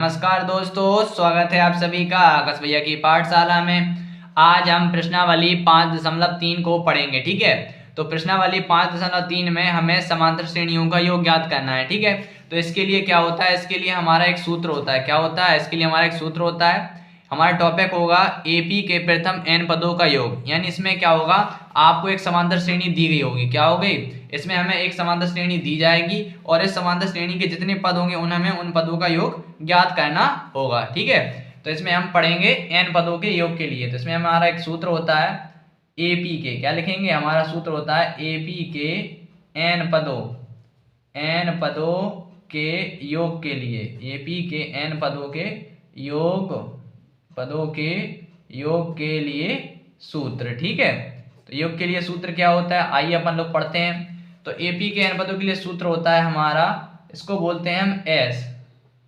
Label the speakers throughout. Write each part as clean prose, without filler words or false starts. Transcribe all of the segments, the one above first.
Speaker 1: नमस्कार दोस्तों, स्वागत है आप सभी का आकाश भैया की पाठशाला में। आज हम प्रश्नावली 5.3 को पढ़ेंगे। ठीक है, तो प्रश्नावली 5.3 में हमें समांतर श्रेणियों का योग ज्ञात करना है। ठीक है, तो इसके लिए क्या होता है, इसके लिए हमारा एक सूत्र होता है। क्या होता है, इसके लिए हमारा एक सूत्र होता है। हमारा टॉपिक होगा एपी के प्रथम n पदों का योग। यानी इसमें क्या होगा, आपको एक समांतर श्रेणी दी गई होगी। क्या हो गई, इसमें हमें एक समांतर श्रेणी दी जाएगी और इस समांतर श्रेणी के जितने पद होंगे हमें उन पदों का योग ज्ञात करना होगा। ठीक है, तो इसमें हम पढ़ेंगे n पदों के योग के लिए। तो इसमें हमारा एक सूत्र होता है एपी के, क्या लिखेंगे, हमारा सूत्र होता है एपी के n पदों के योग के लिए। एपी के n पदों के योग के लिए सूत्र। ठीक है, तो योग के लिए सूत्र क्या होता है, आइए अपन लोग पढ़ते हैं। तो एपी के n पदों के लिए सूत्र होता है हमारा, इसको बोलते हैं हम एस।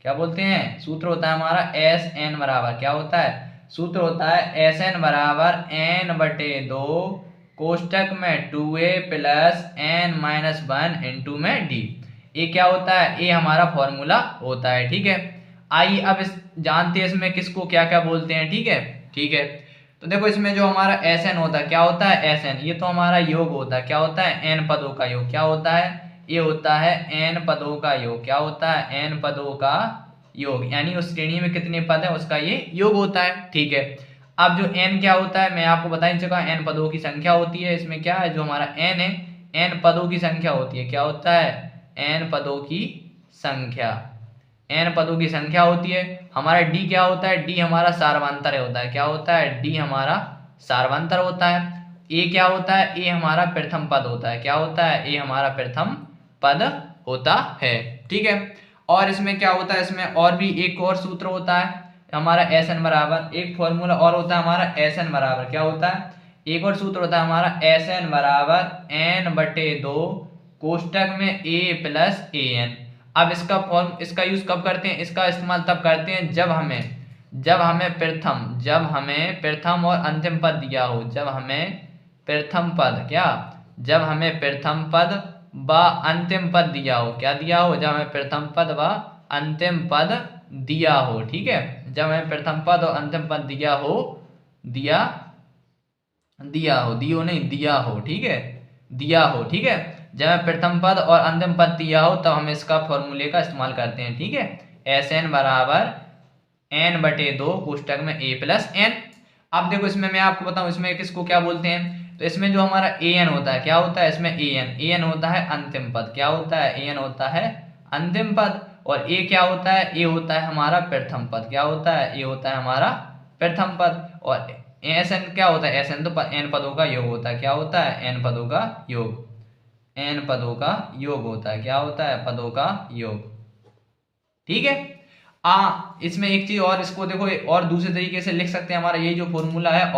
Speaker 1: क्या बोलते हैं, सूत्र होता है हमारा एस एन बराबर, क्या होता है, सूत्र होता है एस एन बराबर n/2 कोष्टक में 2a प्लस n-1 इंटू में d। ये क्या होता है, ये हमारा फॉर्मूला होता है। ठीक है, आइए अब इस जानते हैं इसमें किसको क्या क्या बोलते हैं। ठीक है, ठीक है, तो देखो इसमें जो हमारा एस एन होता है, क्या होता है एस एन, ये तो हमारा योग होता है। क्या होता है, एन पदों का योग। क्या होता है, ये होता है एन पदों का योग। क्या होता है, एन पदों का योग, यानी उस श्रेणी में कितने पद है उसका ये योग होता है। ठीक है, अब जो एन क्या होता है, मैं आपको बता ही चुका, एन पदों की संख्या होती है। इसमें क्या है, जो हमारा एन है, एन पदों की संख्या होती है। क्या होता है, एन पदों की संख्या, एन पदों की संख्या होती है। हमारा डी क्या होता है, डी हमारा सार्वंतर होता है। क्या होता है, डी हमारा सार्वंतर होता है। ए क्या होता है, ए हमारा प्रथम पद होता है। क्या होता है, ए हमारा प्रथम पद होता है। ठीक है, और इसमें क्या होता है, इसमें और भी एक और सूत्र होता है हमारा एस एन बराबर, एक फॉर्मूला और होता है हमारा एस एन बराबर, क्या होता है, एक और सूत्र होता है हमारा एस एन बराबर n/2 कोष्टक में a प्लस ए एन। अब इसका यूज कब करते हैं, इसका इस्तेमाल तब करते हैं जब हमें प्रथम और अंतिम पद दिया हो। जब हमें प्रथम पद व अंतिम पद दिया हो। क्या दिया हो, जब हमें प्रथम पद व अंतिम पद दिया हो। ठीक है, जब हमें प्रथम पद और अंतिम पद दिया हो। ठीक है, जब हमें प्रथम पद और अंतिम पद दिया हो तब हम इसका फॉर्मूले का इस्तेमाल करते हैं। ठीक है, एस एन बराबर n/2 कोष्टक में a प्लस एन। अब देखो इसमें मैं आपको बताऊं, इसमें किसको क्या बोलते हैं। तो इसमें जो हमारा ए एन होता है, क्या होता है, इसमें ए एन होता है अंतिम पद। क्या होता है, ए एन होता है अंतिम पद। और ए क्या होता है, ए होता है हमारा प्रथम पद। क्या होता है, ए होता है हमारा प्रथम पद। और एस एन क्या होता है, एस एन तो एन पदों का योग होता है। क्या होता है, एन पदों का योग, एन पदों का योग होता है। क्या होता है, पदों का योग। ठीक है, इसमें एक चीज और, इसको देखो और दूसरे तरीके से लिख सकते हैं। हमारा ये जो फॉर्मूला है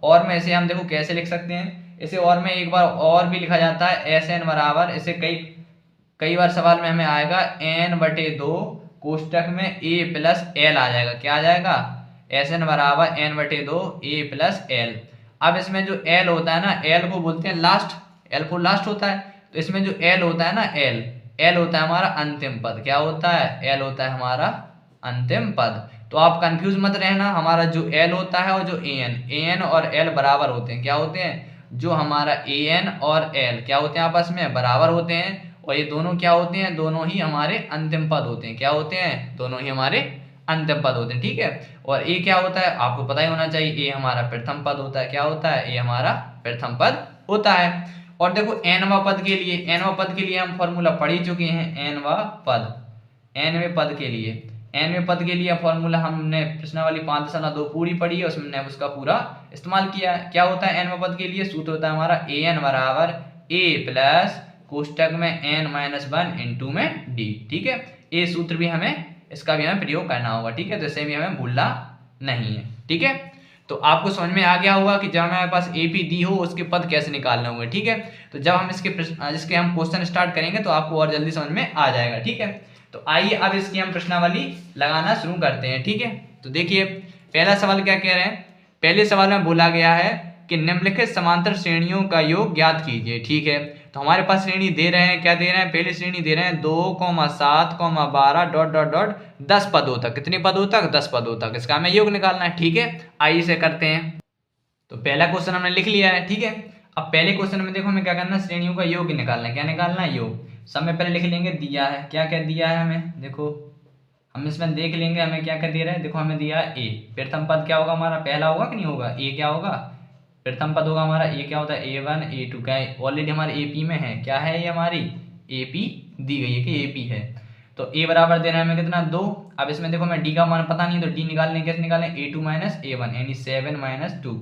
Speaker 1: और में इसे हम देखो कैसे लिख सकते हैं। इसे और में एक बार और भी लिखा जाता है एस एन बराबर, इसे कई बार सवाल में हमें आएगा n/2 कोष्टक में a प्लस एल आ जाएगा। क्या आ जाएगा, एस एन बराबर n/2 a प्लस एल। अब इसमें जो एल होता है ना, एल को बोलते हैं लास्ट, एल को लास्ट होता है। तो इसमें जो एल होता है ना, एल होता है हमारा अंतिम पद। क्या होता है, एल होता है हमारा अंतिम पद। तो आप कंफ्यूज मत रहना, हमारा जो एल होता है और जो ए एन और एल बराबर होते हैं। क्या होते हैं, जो हमारा ए एन और एल क्या होते हैं, आपस में बराबर होते हैं। और ये दोनों क्या होते हैं, दोनों ही हमारे अंतिम पद होते हैं। क्या होते हैं, दोनों ही हमारे अंतिम पद होते हैं। ठीक है, और ए क्या होता है, आपको पता ही होना चाहिए, ए हमारा प्रथम पद होता है। क्या होता है, ए हमारा प्रथम पद होता है। और देखो एनवा पद के लिए हम फॉर्मूला पढ़ ही चुके हैं। एनवें पद के लिए फॉर्मूला हमने प्रश्नावली 5.2 पूरी पढ़ी है, उसमें उसका पूरा इस्तेमाल किया है। क्या होता है एनवें पद के लिए, सूत्र होता है हमारा ए एन बराबर ए प्लस कोष्टक में n-1 इंटू में डी। ठीक है, ये सूत्र भी इसका भी हमें प्रयोग करना होगा। ठीक है, तो इसे भी हमें भूलना नहीं है। ठीक है, तो आपको समझ में आ गया होगा कि जब हमारे पास एपी दी हो उसके पद कैसे निकालने होंगे। ठीक है, तो जब हम इसके हम क्वेश्चन स्टार्ट करेंगे तो आपको और जल्दी समझ में आ जाएगा। ठीक है, तो आइए अब इसकी हम प्रश्नावली लगाना शुरू करते हैं। ठीक है, तो देखिए पहला सवाल क्या कह रहे हैं, पहले सवाल में बोला गया है कि निम्नलिखित समांतर श्रेणियों का योग ज्ञात कीजिए। ठीक है, तो हमारे पास श्रेणी दे रहे हैं, क्या दे रहे हैं, पहली श्रेणी दे रहे हैं 2,7,12 डॉट डॉट डॉट 10 पदों तक। कितने पदों तक, 10 पदों तक। इसका हमें योग निकालना है, ठीक है। आइए इसे करते हैं। तो पहला क्वेश्चन हमने लिख लिया है, ठीक है। अब पहले क्वेश्चन में देखो हमें क्या करना है, श्रेणियों का योग निकालना है। क्या निकालना है, योग। सब में पहले लिख लेंगे, दिया है, क्या क्या दिया है हमें, देखो हम इसमें देख लेंगे हमें क्या क्या दे रहा है। देखो हमें दिया है ए, प्रथम पद क्या होगा हमारा, पहला होगा कि नहीं होगा, ए क्या होगा, प्रथम पद होगा हमारा। ए क्या होता है, A1 A2, क्या ऑलरेडी हमारे AP में है, क्या है ये हमारी AP दी गई है कि AP है। तो A बराबर दे रहा है हमें कितना, 2। अब इसमें देखो हमें D का मान पता नहीं है, तो D निकालने कैसे निकालें, A2 माइनस A1 यानी 7 माइनस 2,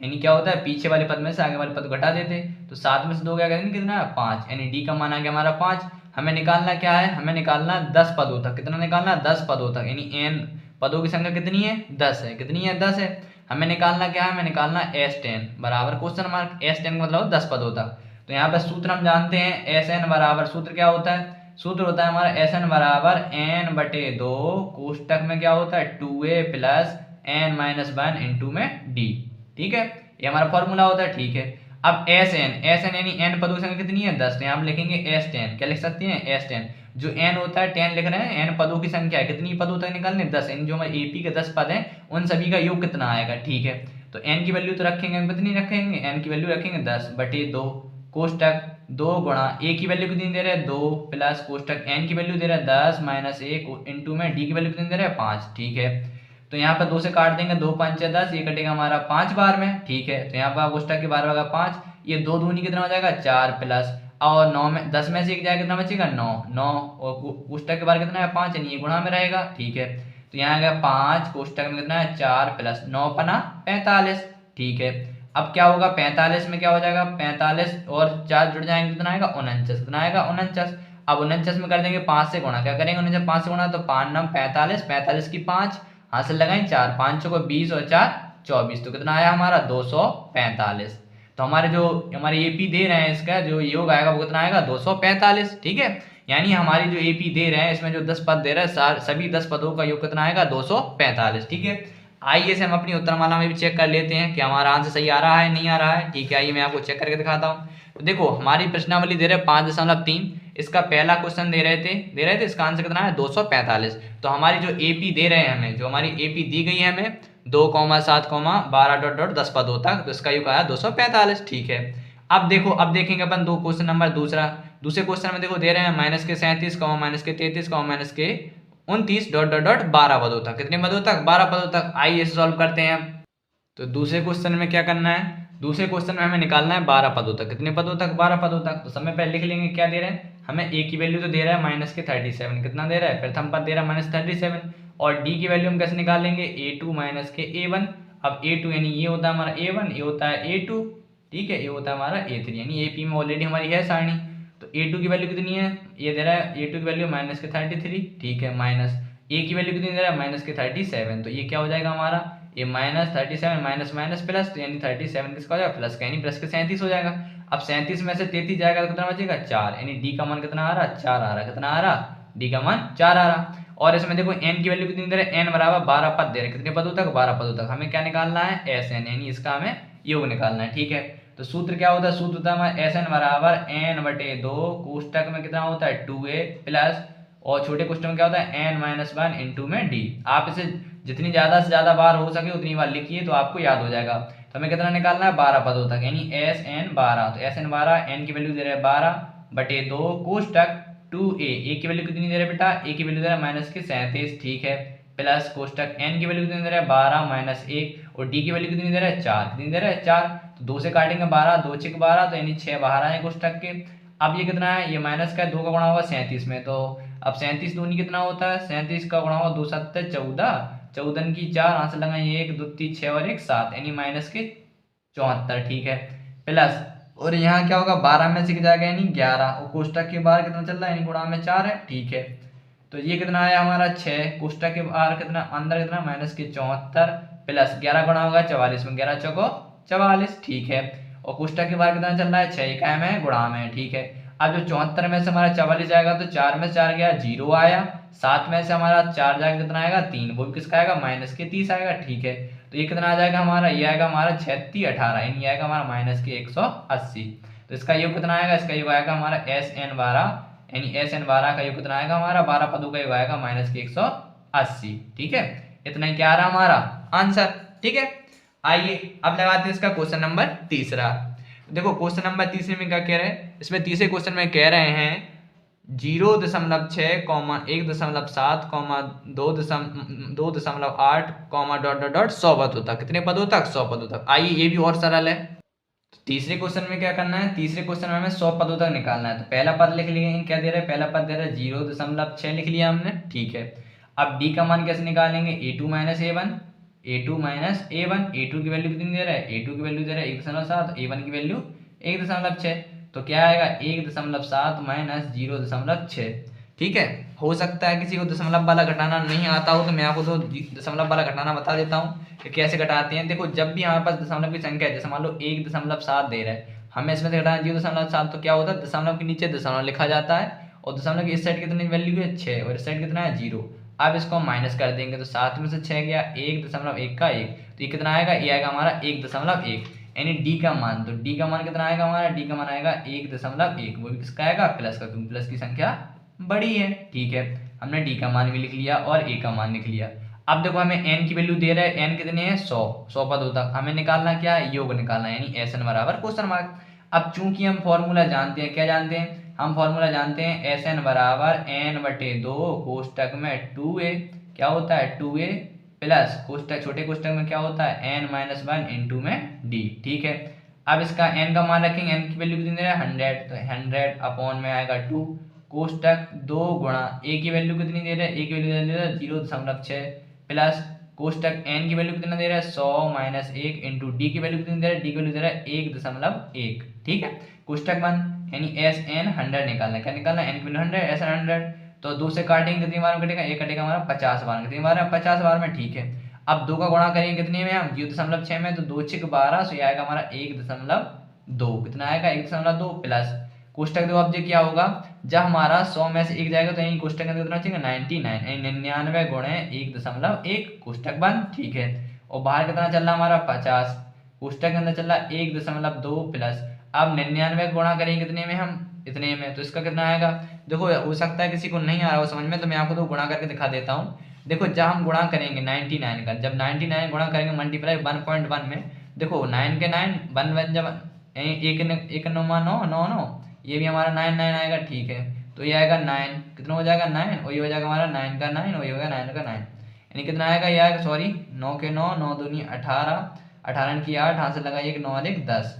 Speaker 1: यानी क्या होता है, पीछे वाले पद में से आगे वाले पद घटा देते, तो 7 में से 2 क्या करेंगे, कितना है, 5, यानी D का मान आ गया हमारा 5। हमें निकालना क्या है, हमें निकालना 10 पदों तक। कितना निकालना, 10 पदों तक, यानी n पदों की संख्या कितनी है, 10 है। कितनी है, 10 है। हमें निकालना क्या है, हमें निकालना S10 बराबर क्वेश्चन मार्क, S10 का मतलब 10 पदों तक। तो यहाँ पर सूत्र हम जानते हैं, Sn बराबर, सूत्र क्या होता है, सूत्र होता है हमारा Sn बराबर n/2 कोष्टक में क्या होता है 2a प्लस n-1 इंटू में d, ठीक है। ये हमारा फॉर्मूला होता है, ठीक है। अब Sn यानी n पदों की संख्या कितनी है, 10। तो यहाँ हम लिखेंगे S10, क्या लिख सकते हैं, S10। जो n होता है 10 लिख रहे हैं, n पदों की संख्या है, कितनी पदों तक निकालने, 10, यानी जो हमारे AP के 10 पद हैं उन सभी का योग कितना आएगा, ठीक है। तो n की वैल्यू तो रखेंगे, कितनी रखेंगे, n की वैल्यू रखेंगे 10/2 कोष्टक 2 गुणा a की वैल्यू कितनी दे रहे हैं, 2 प्लस कोष्टक n की वैल्यू दे रहा है 10 माइनस 1 इंटू में d की वैल्यू कितनी दे रहे हैं, 5, ठीक है। तो यहाँ पर 2 से काट देंगे, 2 5 10, ये कटेगा हमारा 5 बार में, ठीक है। तो यहाँ पर कोष्टक के बार होगा 5, ये 2 दूनी कितना हो जाएगा 4 प्लस और 9 में 10 में से 1 जाएगा, कितना बचेगा 9 और कोष्टक के बार कितना है 5, यानी ये गुणा में रहेगा, ठीक है। तो यहाँ आ गया 5, कोष्टक में कितना है 4 प्लस 9 पना 45, ठीक है। अब क्या होगा, 45 में क्या हो जाएगा, 45 और 4 जुड़ जाएंगे, कितना आएगा 49, कितना आएगा 49। अब 49 में कर देंगे 5 से गुणा, क्या करेंगे 49 5 से गुणा, तो 5 9 45, 45 की 5 हासिल लगाएं 4, 5 को 20 और 4 24, तो कितना आया हमारा 245। तो हमारे जो हमारे AP दे रहे हैं इसका जो योग आएगा वो कितना आएगा 245, ठीक है। यानी हमारी जो AP दे रहे हैं इसमें जो 10 पद दे रहे हैं सभी 10 पदों का योग कितना आएगा 245, ठीक है। आइए से हम अपनी उत्तरमाला में भी चेक कर लेते हैं कि हमारा आंसर सही आ रहा है नहीं आ रहा है, ठीक है। आइए मैं आपको चेक करके दिखाता हूँ। तो देखो हमारी प्रश्नावली दे रहे 5.3, इसका पहला क्वेश्चन दे रहे थे इसका आंसर कितना है 245। तो हमारी जो AP दे रहे हैं हमें, जो हमारी AP दी गई है हमें 2,7,12 डॉट डॉट 10 पदों तक, तो इसका योग आया 245, ठीक है। अब देखो, अब देखेंगे अपन दो क्वेश्चन नंबर दूसरे क्वेश्चन में देखो दे रहे हैं -37, -33, -29 डॉट डॉट डॉट 12 पदों तक। कितने पदों तक, 12 पदों तक। आइए इसे सॉल्व करते हैं। तो दूसरे क्वेश्चन में क्या करना है, दूसरे क्वेश्चन में हमें निकालना है 12 पदों तक। कितने पदों तक, 12 पदों तक। तो समय पहले लिख लेंगे क्या दे रहे हैं हमें, A की वैल्यू तो दे रहा है -37, कितना दे रहा है, प्रथम पद दे रहा है -37, और D की वैल्यू हम कैसे निकालेंगे, A2 माइनस के A1। अब A2 यानी ये होता है हमारा A1, ये होता है A2, ठीक है, ये होता है हमारा A3, यानी AP में ऑलरेडी हमारी है सारणी। तो A2 की वैल्यू कितनी है, ये दे रहा है A2 की वैल्यू -33, ठीक है, माइनस A की वैल्यू कितनी दे रहा है -37। तो ये क्या हो जाएगा हमारा, ये -37 माइनस माइनस प्लस, तो यानी 37 किसका हो जाएगा, प्लस का, यानी प्लस के 37 हो जाएगा। अब 37 में से 33 जाएगा तो कितना बचेगा 4, यानी D का मान कितना आ रहा, 4 आ रहा। कितना आ रहा, D का मान 4 आ रहा। और इसमें देखो n की वैल्यू कितनी दे रहे हैं, n बराबर 12 पद दे रहे हैं। कितने पदों तक, 12 पदों तक। हमें क्या निकालना है, Sn, यानी इसका हमें योग निकालना है, ठीक है। तो सूत्र क्या होता है, सूत्र होता है हमारा Sn बराबर n/2 कोष्टक में कितना होता है 2a प्लस, और छोटे कोष्टक में क्या होता है n-1 इंटू में d। आप इसे जितनी ज्यादा से ज्यादा बार हो सके उतनी बार लिखिए तो आपको याद हो जाएगा। तो हमें कितना निकालना है, 12 पदों तक, यानी Sn 12। तो Sn 12, n की वैल्यू दे रहे हैं 12/2 कोष्टक 2a की वैल्यू कितनी दे रहे हैं बेटा, a की वैल्यू दे रहा है -37, ठीक है, प्लस कोष्टक n की वैल्यू कितनी दे रहा है 12 माइनस 1, और d की वैल्यू कितनी दे रहा है 4, कितनी दे रहा है 4। तो 2 से काटेंगे 12, 2 6 12, तो यानी 6 बाहर आए कोष्टक के। अब ये कितना है, ये माइनस का 2 का गुणा होगा 37 में, तो अब 37 दूनी कितना होता है, 37 का गुणा होगा 2 7 14, 14 की 4, आंसर लगाएंगे 1 2 3 6 और 1 7, यानी -74, ठीक है, प्लस, और यहाँ क्या होगा 12 में से जाएगा यानी 11, और कोष्टक के बाहर कितना चल रहा है, यानी गुणा में 4 है, ठीक है। तो ये कितना आया हमारा 6, कोष्टक के बाहर कितना, अंदर कितना -74 प्लस 11 गुणा होगा 44 में, 11 चौको 44, ठीक है। और कोष्टक के बाहर कितना चल रहा है 6 कायम है गुणा में, ठीक है। अब जो 74 में से हमारा 44 आएगा तो 4 में से 4 गया 0 आया, 7 में से हमारा 4 जाएगा कितना आएगा 3, वो भी किसका आएगा -30 आएगा, ठीक है। तो ये कितना आ जाएगा हमारा, ये आएगा हमारा 36 18, यानी आएगा हमारा -180। तो इसका योग कितना आएगा, इसका योग आएगा हमारा SN12, यानी SN12 का योग कितना आएगा हमारा, 12 पदों का योग आएगा -180। ठीक है, इतना ही क्या आ रहा हमारा आंसर। ठीक है, आइए अब लगाते हैं इसका क्वेश्चन नंबर तीसरा। देखो क्वेश्चन नंबर तीसरे में क्या कह रहे हैं, इसमें तीसरे क्वेश्चन में कह रहे हैं 0.6, 1.7, 2.8, डॉट डॉट डॉट 100 पदों तक। कितने पदों तक, 100 पदों तक। आइए ये भी और सरल है। तो तीसरे क्वेश्चन में क्या करना है, तीसरे क्वेश्चन में हमें 100 पदों तक निकालना है। तो पहला पद लिख लिए, क्या दे रहे हैं, पहला पद दे रहा है 0.6 लिख लिया हमने। ठीक है, अब डी का मान कैसे निकालेंगे, A2 minus A1, A2 minus A1। A2 की वैल्यू कितनी दे रहा है, A2 की वैल्यू दे रहा है 1.7, A1 की वैल्यू 1.6। तो क्या आएगा 1.7 माइनस 0.6। ठीक है, हो सकता है किसी को दशमलव वाला घटाना नहीं आता हो, तो मैं आपको तो दशमलव वाला घटाना बता देता हूँ कि कैसे घटाते हैं। देखो जब भी हमारे पास दशमलव की संख्या है, जैसे मान लो 1.7 दे रहा है, हमें इसमें से घटाना 0.7, तो क्या होता है दशमलव के नीचे दशमलव लिखा जाता है, और दशमलव की इस साइड कितनी वैल्यू है 6, और इस साइड कितना है 0। अब इसको माइनस कर देंगे तो 7 में से 6 गया, 1.1 का 1, तो ये कितना आएगा, ये आएगा हमारा 1.1, यानी डी का मान। तो डी का मान कितना आएगा हमारा, डी का मान आएगा 1.1, वो भी किसका आएगा, प्लस का, क्योंकि प्लस की संख्या बड़ी है। ठीक है, हमने डी का मान भी लिख लिया और ए का मान लिख लिया। अब देखो हमें एन की वैल्यू दे रहा है, एन कितने हैं 100 पदों तक। हमें निकालना क्या है, योग निकालना है, यानी SN बराबर क्वेश्चन मार्क। अब चूंकि हम फॉर्मूला जानते हैं, क्या जानते हैं, हम फॉर्मूला जानते हैं SN बराबर n/2 कोष्टक में 2a, क्या होता है 2a प्लस कोष्टक, छोटे कोष्टक में क्या होता है n-1 इंटू में d। ठीक है, अब इसका n का मान रखेंगे, n की वैल्यू कितनी दे रहा है 100, तो 100 अपॉन में आएगा 2 कोष्टक 2 गुणा a की वैल्यू कितनी दे रहा है, a की वैल्यू दे रहा है 0.6 प्लस कोष्टक n की वैल्यू कितना दे रहा है 100 माइनस 1 इंटू डी की वैल्यू कितनी दे रहा है, डी की वैल्यू दे रहा है 1.1। ठीक है, कोष्टक बंद, यानी SN 100 निकालना है। क्या निकालना है, n की वैल्यू 100, SN 100। तो 2 से काटेंगे कितनी बार में कटेगा, एक कटेगा हमारा 50 बार में, कितनी बार में 50 बार में। ठीक है, अब 2 का गुणा करेंगे कितने में हम 0.6 में, तो 2 6 12, सो ये आएगा हमारा 1.2, कितना आएगा 1.2 प्लस कोष्टक दो। अब क्या होगा, जब हमारा 100 में से 1 जाएगा तो यही कोष्टक के अंदर कितना चाहिए 99, 99 गुणे 1.1 कोष्टक बंद। ठीक है, और बाहर कितना चल रहा हमारा 50, कोष्टक के अंदर चल रहा 1.2 प्लस, अब 99 गुणा करेंगे कितने में हम, इतने में, तो इसका कितना आएगा। देखो हो सकता है किसी को नहीं आ रहा हो समझ में, तो मैं आपको तो गुणा करके दिखा देता हूँ। देखो जब हम गुणा करेंगे 99 का, जब 99 गुणा करेंगे मल्टीप्लाई 1.1 में, देखो 9 के 9 1 जब 1 9 9 9, ये भी हमारा 9 9 आएगा। ठीक है, तो ये आएगा 9, कितना हो जाएगा 9, और ये हो जाएगा हमारा 9 का 9, और ये होगा 9 का 9, यानी कितना आएगा, ये आएगा सॉरी 9 के 9, 9 दूनी 18, 18 की 8, हाथ से लगाइए 9 और 1 10,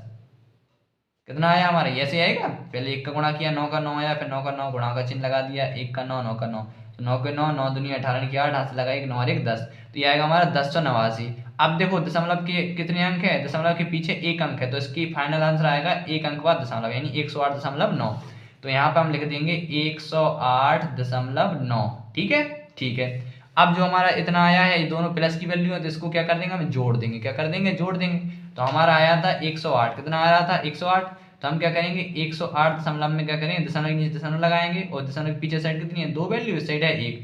Speaker 1: कितना आया हमारा, ये ऐसे आएगा। पहले 1 का गुणा किया 9 का 9 आया, फिर 9 का 9 गुणा का चिन्ह लगा दिया, 1 का 9 9 का 9, तो 9 के 9, 9 दूनी 18 की 8, हाथ से लगाइए 9 और 1 10, तो ये आएगा हमारा 1089। अब देखो दशमलव के कितने अंक है, दशमलव के पीछे 1 अंक है, तो इसकी फाइनल आंसर आएगा 1 अंक बाद दशमलव, यानी 108.9। तो यहाँ पे हम लिख देंगे 108.9। ठीक है, ठीक है, अब जो हमारा इतना आया है, ये दोनों प्लस की वैल्यू है, तो इसको क्या कर देंगे हम जोड़ देंगे, क्या कर देंगे जोड़ देंगे। तो हमारा आया था 108, कितना आ रहा था 108, तो हम क्या करेंगे 108 दशमलव में क्या करेंगे, दशमलव के नीचे दशमलव लगाएंगे, और दशमलव के पीछे साइड कितनी है 2 वैल्यू, इस साइड है 1,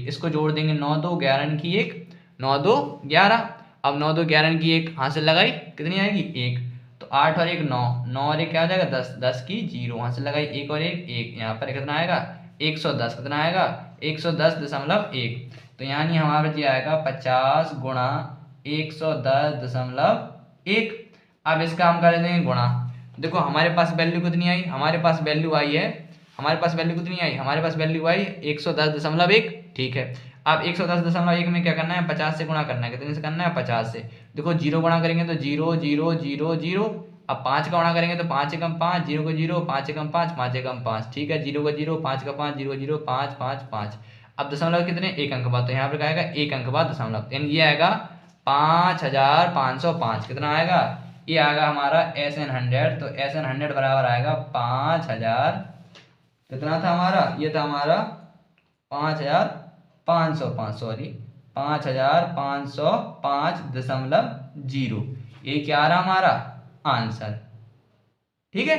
Speaker 1: इसको जोड़ देंगे 9 2 11 की 1, 9 2 11। अब 9 2 11 की 1 हाथ से लगाई, कितनी आएगी 1, तो 8 और 1 9, 9 और 1 क्या हो जाएगा 10, 10 की 0, हाथ से लगाई 1 और 1 1, यहाँ पर कितना आएगा 110, कितना आएगा 110.1। तो यानी हमारा जी आएगा 50 गुणा 110.1। अब इसका हम कर देंगे गुणा। देखो हमारे पास वैल्यू कितनी आई, हमारे पास वैल्यू आई है, हमारे पास वैल्यू कितनी आई, हमारे पास वैल्यू आई 110.1। ठीक है, अब 110.1 में क्या करना है 50 से गुणा करना है, कितने से करना है 50 से। देखो 0 गुणा करेंगे तो 0 0 0 0, अब 5 का गुणा करेंगे तो 5 एकम 5, 0 को 0, 5 एकम 5, 5 एकम 5। ठीक है, 0 को 0, 5 का 5, 0 0 5 5 5। अब दशमलव कितने 1 अंक बाद, तो यहाँ पर आएगा 1 अंक बाद दशमलव, यानी ये आएगा 5505। कितना आएगा, ये आएगा हमारा SN 100। तो SN 100 बराबर आएगा 5000, कितना था हमारा, ये था हमारा 5505, सॉरी 5505.0। ये क्या आ रहा हमारा आंसर। ठीक है,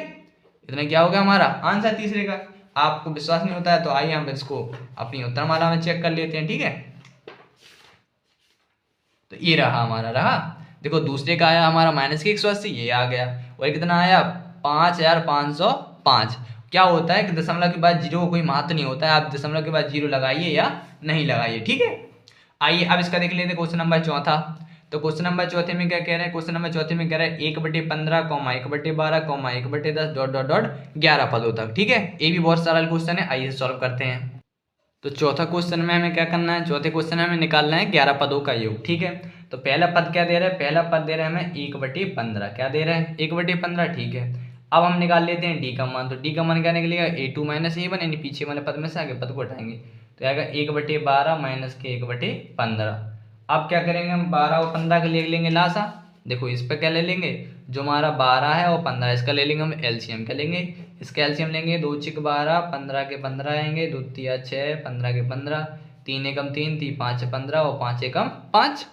Speaker 1: इतना क्या हो गया हमारा आंसर तीसरे का। आपको विश्वास नहीं होता है तो आइए हम इसको अपनी उत्तरमाला में चेक कर लेते हैं। ठीक है, तो ये रहा हमारा, रहा देखो दूसरे का आया हमारा -180, ये आ गया, और कितना आया 5505। क्या होता है कि दशमलव के बाद जीरो का कोई महत्व नहीं होता है, आप दशमलव के बाद जीरो लगाइए या नहीं लगाइए, ठीक है। आइए अब इसका देख लेते हैं क्वेश्चन नंबर चौथा। तो क्वेश्चन नंबर चौथे में क्या कह रहे हैं, क्वेश्चन नंबर चौथे में कह रहे हैं 1/15, 1/12, 1/10 डॉट डॉट डॉट 11 पदों तक, ठीक है। ये भी बहुत सरल क्वेश्चन है, आइए सॉल्व करते हैं। तो चौथा क्वेश्चन में हमें क्या करना है, चौथे क्वेश्चन में हमें निकालना है 11 पदों का योग, ठीक है। तो पहला पद क्या दे रहा है, पहला पद दे रहा है हमें 1/15, क्या दे रहा है 1/15, ठीक है। अब हम निकाल लेते हैं डी का मान। तो डी का मान क्या निकलेगा, a2 - a1, यानी पीछे वाले पद में से आगे पद को हटाएंगे तो आएगा 1/12 माइनस के 1/15। अब क्या करेंगे हम 12 और 15 का ले लेंगे लासा। देखो इस पर क्या ले लेंगे, जो हमारा 12 है और 15 इसका ले लेंगे हम एलसीएम, क्या लेंगे इसका एलसीएम लेंगे। 2 × 12, 15 के 15 आएंगे, 2 × 6, 15 के 15, 3 × 3, 3 × 5 = 15 और 5 × 5,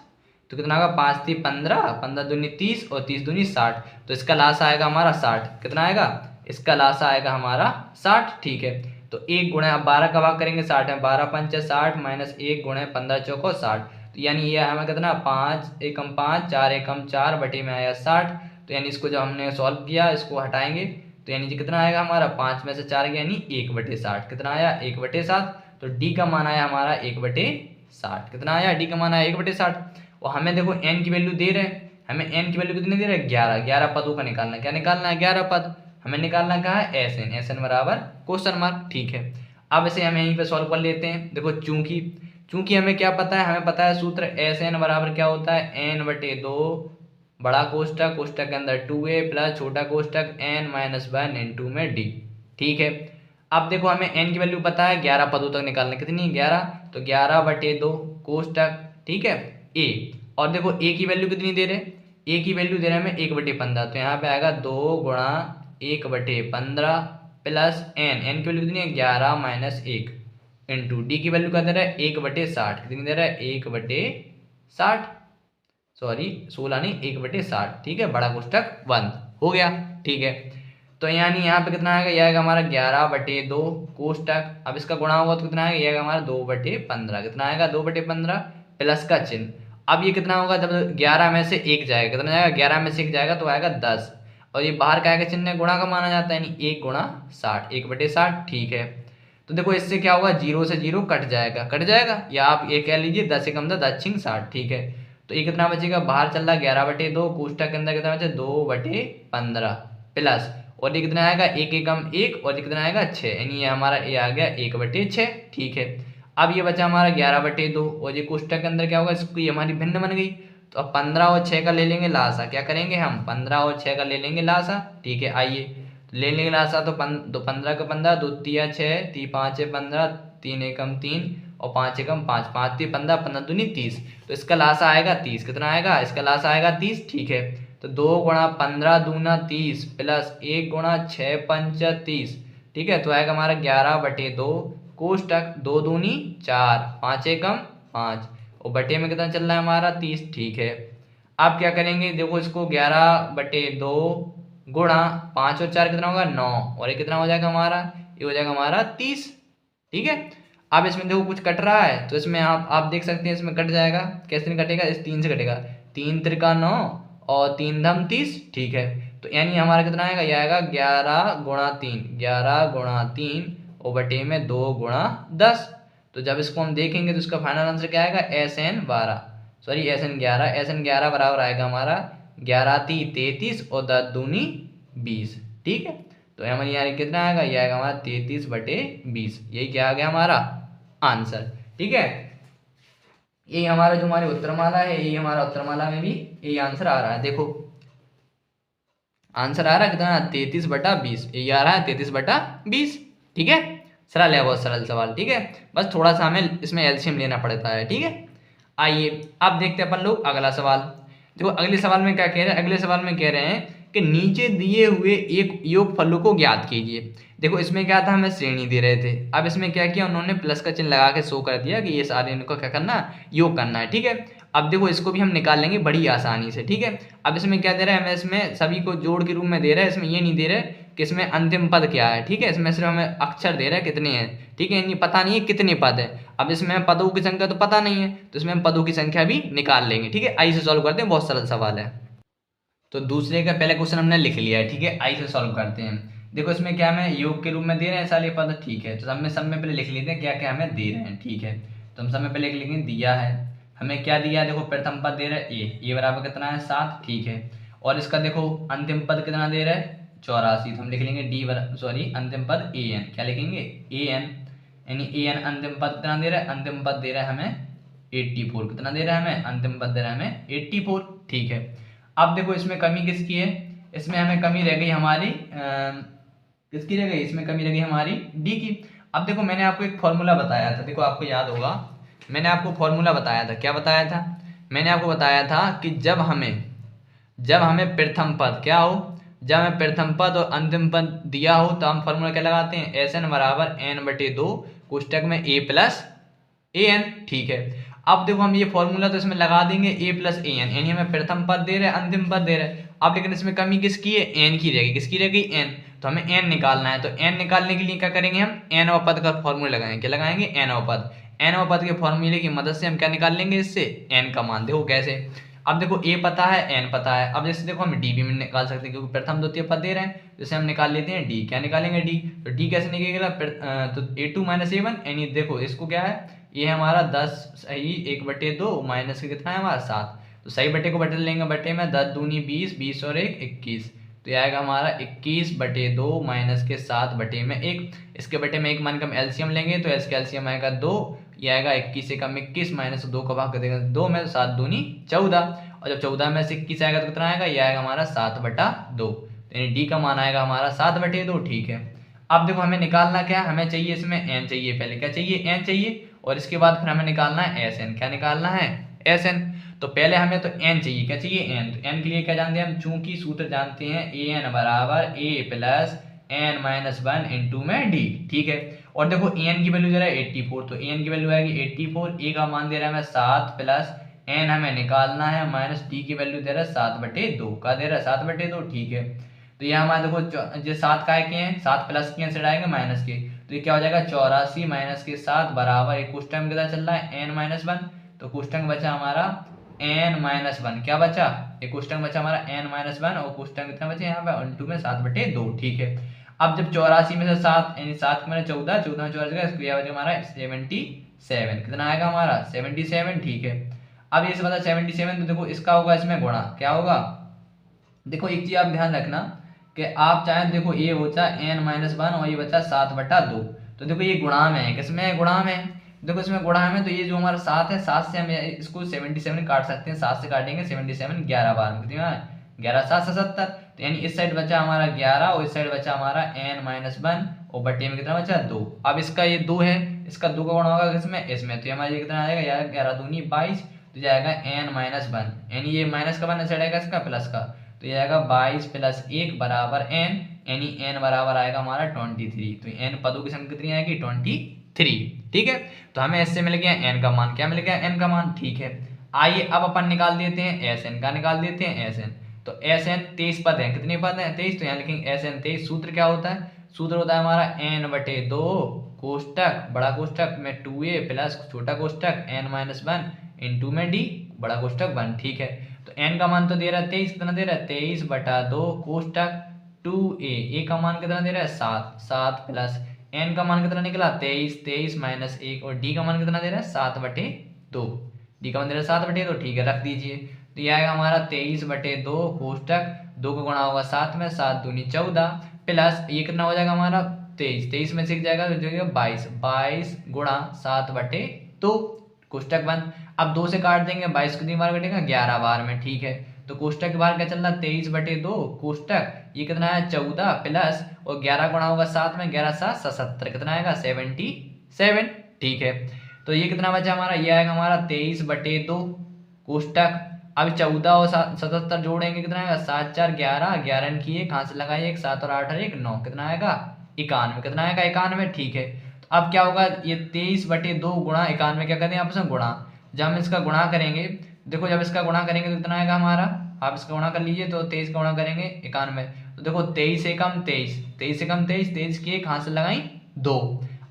Speaker 1: तो कितना होगा 5 × 3 = 15, 15 दूनी 30 और 30 दूनी 60, तो इसका लासा आएगा हमारा 60। कितना आएगा, इसका लासा आएगा हमारा 60, ठीक है। तो 1 गुणा, अब 12 का भाग करेंगे 60 है, 12 × 5 = 60 माइनस 1 गुणा 15 × 4 = 60, तो यानी ये हमें कितना 5 × 1 = 5, 4 × 1 = 4 बटे में आया 60। तो यानी इसको जब हमने सॉल्व किया, इसको हटाएंगे तो यानी कितना आएगा हमारा 5 में से 4 गया, यानी 1/60, कितना आया 1/7। तो डी का मान आया हमारा 1/60, कितना आया डी का मान आया 1/60। और हमें देखो एन की वैल्यू दे रहे हैं, हमें एन की वैल्यू कितनी दे रहे हैं 11, 11 पदों का निकालना है, क्या निकालना है 11 पद, हमें निकालना कहा है एस एन, एस एन बराबर क्वेश्चन मार्क, ठीक है। अब इसे हम यहीं पे सॉल्व कर लेते हैं। देखो चूंकि हमें क्या पता है, हमें पता है सूत्र एस एन बराबर क्या होता है n/2 बड़ा कोष्टक, कोष्टक के अंदर 2a प्लस छोटा कोष्टक n - 1 into में d, ठीक है। अब देखो हमें n की वैल्यू पता है 11 पदों तक निकालना, कितनी 11, तो 11/2 कोष्टक, ठीक है a। और देखो a की वैल्यू कितनी दे रहे, a की वैल्यू दे रहे हैं हमें 1/15, तो यहाँ पे आएगा 2 × 1/15 प्लस n की वैल्यू कितनी है 11 - 1 इंटू डी की वैल्यू क्या दे रहा है 1/60, कितनी दे रहा है 1/60, सॉरी 16 नहीं 1/60, ठीक है। बड़ा कोष्टक बंद हो गया, ठीक है। तो यानी यहाँ पे कितना आएगा, यह आएगा हमारा 11/2 कोष्टक, अब इसका गुणा होगा तो कितना आएगा, यह आएगा हमारा 2/15, कितना आएगा 2/15 प्लस का चिन्ह। अब ये कितना होगा, जब 11 में से 1 जाएगा, कितना जाएगा 11 में से 1 जाएगा तो आएगा 10, और ये बाहर का आएगा चिन्ह गुणा का माना जाता है, यानी 1 × 60, 1/60, ठीक है। तो देखो इससे क्या होगा, 0 से 0 कट जाएगा, या आप ये कह लीजिए 10 × 10 = 60, ठीक है। तो ये कितना बचेगा, बाहर चल रहा है 11/2, कोष्टक के अंदर कितना बचे 2/15 प्लस, और ये कितना आएगा 1 × 1 और ये कितना आएगा 6, यानी ये हमारा ये आ गया 1/6, ठीक है। अब ये बचा हमारा 11/2 और ये कोष्टक के अंदर क्या होगा, इसको ये हमारी भिन्न बन गई, तो अब 15 और 6 का ले लेंगे लासा, क्या करेंगे हम 15 और 6 का ले लेंगे लासा, ठीक है। आइए ले लेंगे लासा, तो 15 का 15, 2 × 6, 3 × 5 = 15, 3 × 1 = 3 और 5 × 1 = 5, 5 × 3 = 15, 15 दूनी 30, तो इसका लासा आएगा 30, कितना आएगा इसका लासा आएगा 30, ठीक है। तो 2 × 15 दूना 30 प्लस 1 × 6 पंच 30, ठीक है। तो आएगा हमारा 11/2 कोष्टक, 2 दूनी 4, 5 × 1 = 5 और बटे में कितना चल रहा है हमारा 30, ठीक है। अब क्या करेंगे, देखो इसको 11/2 गुणा 5 और 4 कितना होगा 9, और ये कितना हो जाएगा हमारा, ये हो जाएगा हमारा 30, ठीक है। अब इसमें देखो कुछ कट रहा है, तो इसमें आप देख सकते हैं इसमें कट जाएगा, कैसे नहीं कटेगा, इस 3 से कटेगा, 3 × 3 = 9 और 3 × 30, ठीक है। तो यानी हमारा कितना आएगा, ये आएगा 11 × 3, 11 × 3 और बटे में 2 × 10। तो जब इसको हम देखेंगे तो इसका फाइनल आंसर क्या आएगा SN 12, सॉरी SN 11, SN 11 बराबर आएगा हमारा 11 × 3 = 33 और 10 दूनी 20, ठीक है। तो हमारे यहाँ कितना आएगा, ये आएगा हमारा 33/20, यही क्या आ गया हमारा आंसर, ठीक है। यही हमारा जो हमारी उत्तरमाला है, यही हमारा उत्तरमाला में भी यही आंसर आ रहा है। देखो आंसर आ रहा है कितना 33/20, यही आ रहा है 33/20, ठीक है। सरल है, बहुत सरल सवाल, ठीक है। बस थोड़ा सा हमें इसमें एलसीएम लेना पड़ता है, ठीक है। आइए अब देखते हैं अपन लोग अगला सवाल। देखो अगले सवाल में क्या कह रहे हैं, अगले सवाल में कह रहे हैं कि नीचे दिए हुए एक योगफलों को ज्ञात कीजिए। देखो इसमें क्या था, हमें श्रेणी दे रहे थे, अब इसमें क्या किया उन्होंने प्लस का चिन्ह लगा के शो कर दिया कि ये सारे इनको क्या करना योग करना है, ठीक है। अब देखो इसको भी हम निकाल लेंगे बड़ी आसानी से, ठीक है। अब इसमें क्या दे रहा है, हमें इसमें सभी को जोड़ के रूप में दे रहा है, इसमें ये नहीं दे रहा है कि इसमें अंतिम पद क्या है, ठीक है। इसमें सिर्फ हमें अक्षर दे रहा है कितने हैं, ठीक है, पता नहीं है कितने पद है। अब इसमें पदों की संख्या तो पता नहीं है, तो इसमें हम पदों की संख्या भी निकाल लेंगे, ठीक है। आइए से सॉल्व करते हैं, बहुत सरल सवाल है। तो दूसरे का पहले क्वेश्चन हमने लिख लिया है, ठीक है। आई से सॉल्व करते हैं। देखो इसमें क्या हमें योग के रूप में दे रहे हैं सारे पद, ठीक है। तो सब में पहले लिख लेते हैं क्या क्या हमें दे रहे हैं, ठीक है। तो हम सब में पहले लिखेंगे दिया है हमें क्या दिया है। देखो प्रथम पद दे रहा है ए बराबर कितना है 7, ठीक है। और इसका देखो अंतिम पद कितना दे रहा है 84। तो हम लिख लेंगे अंतिम पद ए एन, क्या लिखेंगे ए एन, यानी ए एन अंतिम पद कितना दे रहा है, अंतिम पद दे रहा है हमें 84। कितना दे रहा है हमें, अंतिम पद दे रहा है हमें 84, ठीक है। अब देखो इसमें कमी किसकी है, इसमें हमें कमी रह गई हमारी किसकी रह गई, इसमें कमी रह गई हमारी डी की। अब देखो मैंने आपको एक फॉर्मूला बताया था, देखो आपको याद होगा मैंने आपको फॉर्मूला बताया था। क्या बताया था, मैंने आपको बताया था कि जब हमें प्रथम पद क्या हो, जब हमें प्रथम पद और अंतिम पद दिया हो तो हम फॉर्मूला क्या लगाते हैं, एस एन बराबर एन बटे 2 कोष्टक में ए प्लस ए एन, ठीक है। अब देखो हम ये फॉर्मूला तो इसमें लगा देंगे ए प्लस ए एन, यानी हमें प्रथम पद दे रहे हैं अंतिम पद दे रहे हैं। अब लेकिन इसमें कमी किसकी है, एन की रहेगी, किसकी रहेगी एन। तो हमें एन निकालना है, तो एन निकालने के लिए क्या करेंगे हम एन व पद का फॉर्मूला लगाएंगे, क्या लगाएंगे एन व पद। एन व पद के फॉर्मूले की मदद से हम क्या निकाल लेंगे, इससे एन का मान। देखो कैसे, अब देखो ए पता है एन पता है, अब जैसे देखो हम डी भी निकाल सकते हैं क्योंकि प्रथम द्वितीय पद दे रहे हैं, जैसे हम निकाल लेते हैं डी। क्या निकालेंगे डी, तो डी कैसे निकलेगा, तो a2 माइनस ए वन, यानी देखो इसको क्या है, ये हमारा 10 सही 1/2 माइनस के कितना है हमारा 7। तो सही बटे को बदल लेंगे, बटे में 10 दूनी 20, 20 और 1 21, तो ये आएगा हमारा 21/2 माइनस के 7/1। इसके बटे में 1 मान के हम एलसीएम लेंगे, तो इसका एलसीएम आएगा 2, ये आएगा 21 से कम 21 माइनस 2 का भाग कर देगा 2 में, 7 दूनी 14, और जब 14 में से 21 आएगा तो कितना आएगा, ये आएगा हमारा 7/2, यानी डी का मान आएगा हमारा 7/2, ठीक है। अब देखो हमें निकालना क्या, हमें चाहिए इसमें एन चाहिए, पहले क्या चाहिए एन चाहिए, और इसके बाद फिर हमें निकालना है एस एन। क्या निकालना है एस एन, तो पहले हमें तो एन चाहिए, क्या चाहिए एन। तो एन के लिए क्या जानते हैं हम, चूंकि सूत्र जानते हैं ए एन बराबर ए प्लस एन माइनस 1 इंटू में डी, ठीक है। और देखो एन की वैल्यू दे रहा है 84, तो एन की वैल्यू आएगी 84, ए का मान दे रहा है हमें 7 प्लस एन हमें निकालना है माइनस डी की वैल्यू दे रहा है 7/2, का दे रहा है 7/2, ठीक है। तो ये हमारे देखो जो 7 काय के हैं, 7 प्लस के से आएंगे माइनस के, तो ये क्या हो जाएगा 84 माइनस के 7 बराबर एक कोष्टक में कितना चल रहा है n माइनस 1, तो कोष्टक बचा हमारा n माइनस 1, क्या बचा एक कोष्टक बचा हमारा n माइनस 1, और कोष्टक कितना बचे यहाँ पे 1 में 7/2, ठीक है। अब जब 84 में से 7 यानी 7 में 14, 14 में 4 इसको यह बचा हमारा 77, कितना आएगा हमारा 77, ठीक है। अब ये से बता 77, तो देखो इसका होगा इसमें गुणा, क्या होगा, देखो एक चीज आप ध्यान रखना कि आप चाहें, देखो ये बचा n माइनस 1 और ये बचा 7/2, तो देखो ये गुणा में है, किसमें है गुणा में, देखो इसमें गुणा में, तो ये जो हमारा 7 है 7 से हम इसको 77 काट सकते हैं, 7 से काटेंगे 77 11 बार में कितना है 11 7 77, तो यानी इस साइड बचा हमारा 11 और इस साइड बचा हमारा n माइनस 1 और बटे में कितना बचा 2। अब इसका ये 2 है, इसका 2 का गुणा होगा किसमें इसमें, तो हमारा ये कितना आएगा यार 11 दूनी 22, तो जाएगा n माइनस 1, यानी ये माइनस का बन साइड आएगा इसका प्लस का, तो ये आएगा 22 प्लस 1 बराबर n, यानी n बराबर आएगा हमारा 23, तो n पदों की संख्या कितनी आएगी 23, ठीक है। तो हमें इससे मिल गया n का मान, क्या मिल गया n का मान, ठीक है। आइए अब अपन निकाल देते हैं Sn का, निकाल देते हैं Sn। तो Sn 23 पद है, कितने पद हैं 23, तो यहाँ लिखेंगे Sn 23। सूत्र क्या होता है, सूत्र होता है हमारा n/2 कोष्टक बड़ा कोष्टक में 2a प्लस छोटा कोष्टक n माइनस 1 इंटू में d बड़ा कोष्टक 1, ठीक है। तो n का मान तो दे रहा है 23, कितना दे रहा है 23/2 कोष्टक 2a, a का मान कितना दे रहा है 7, 7 प्लस n का मान कितना निकला 23, 23 माइनस 1, और d का मान कितना दे रहा है 7/2, d का मान दे रहा है 7/2, ठीक है रख दीजिए। तो ये आएगा हमारा 23/2 कोष्टक 2 का गुणा होगा 7 में, 7 दूनी 14 प्लस ये कितना हो जाएगा हमारा 23, 23 में से जाएगा तो जाएगा 22, 22 गुणा 7/2 कोष्टक बंद। अब 2 से काट देंगे, 22 कितनी बार कटेगा 11 बार में, ठीक है। तो कोष्टक के बाहर क्या चल रहा है 23/2 कोष्टक ये कितना है 14 प्लस और 11 गुणा होगा 7 में, 11 7 77, कितना आएगा 77, ठीक है। तो ये कितना बचा हमारा, ये आएगा हमारा 23/2 कोष्टक, अब 14 और 77 जोड़ेंगे कितना आएगा 7 4 11, 11 की एक हाथ से लगाइए 1 7 और 8 और 1 9, कितना आएगा 91, कितना आएगा 91, ठीक है। तो अब क्या होगा ये 23/2 गुणा 91 क्या करते हैं आपस में गुणा, जब हम इसका गुणा करेंगे, देखो जब इसका गुणा करेंगे तो कितना आएगा हमारा, आप इसका गुणा कर लीजिए, तो 23 का गुणा करेंगे 91, तो देखो 23 से कम 23, 23 से कम 23, 23 की एक हाथ से लगाई 2,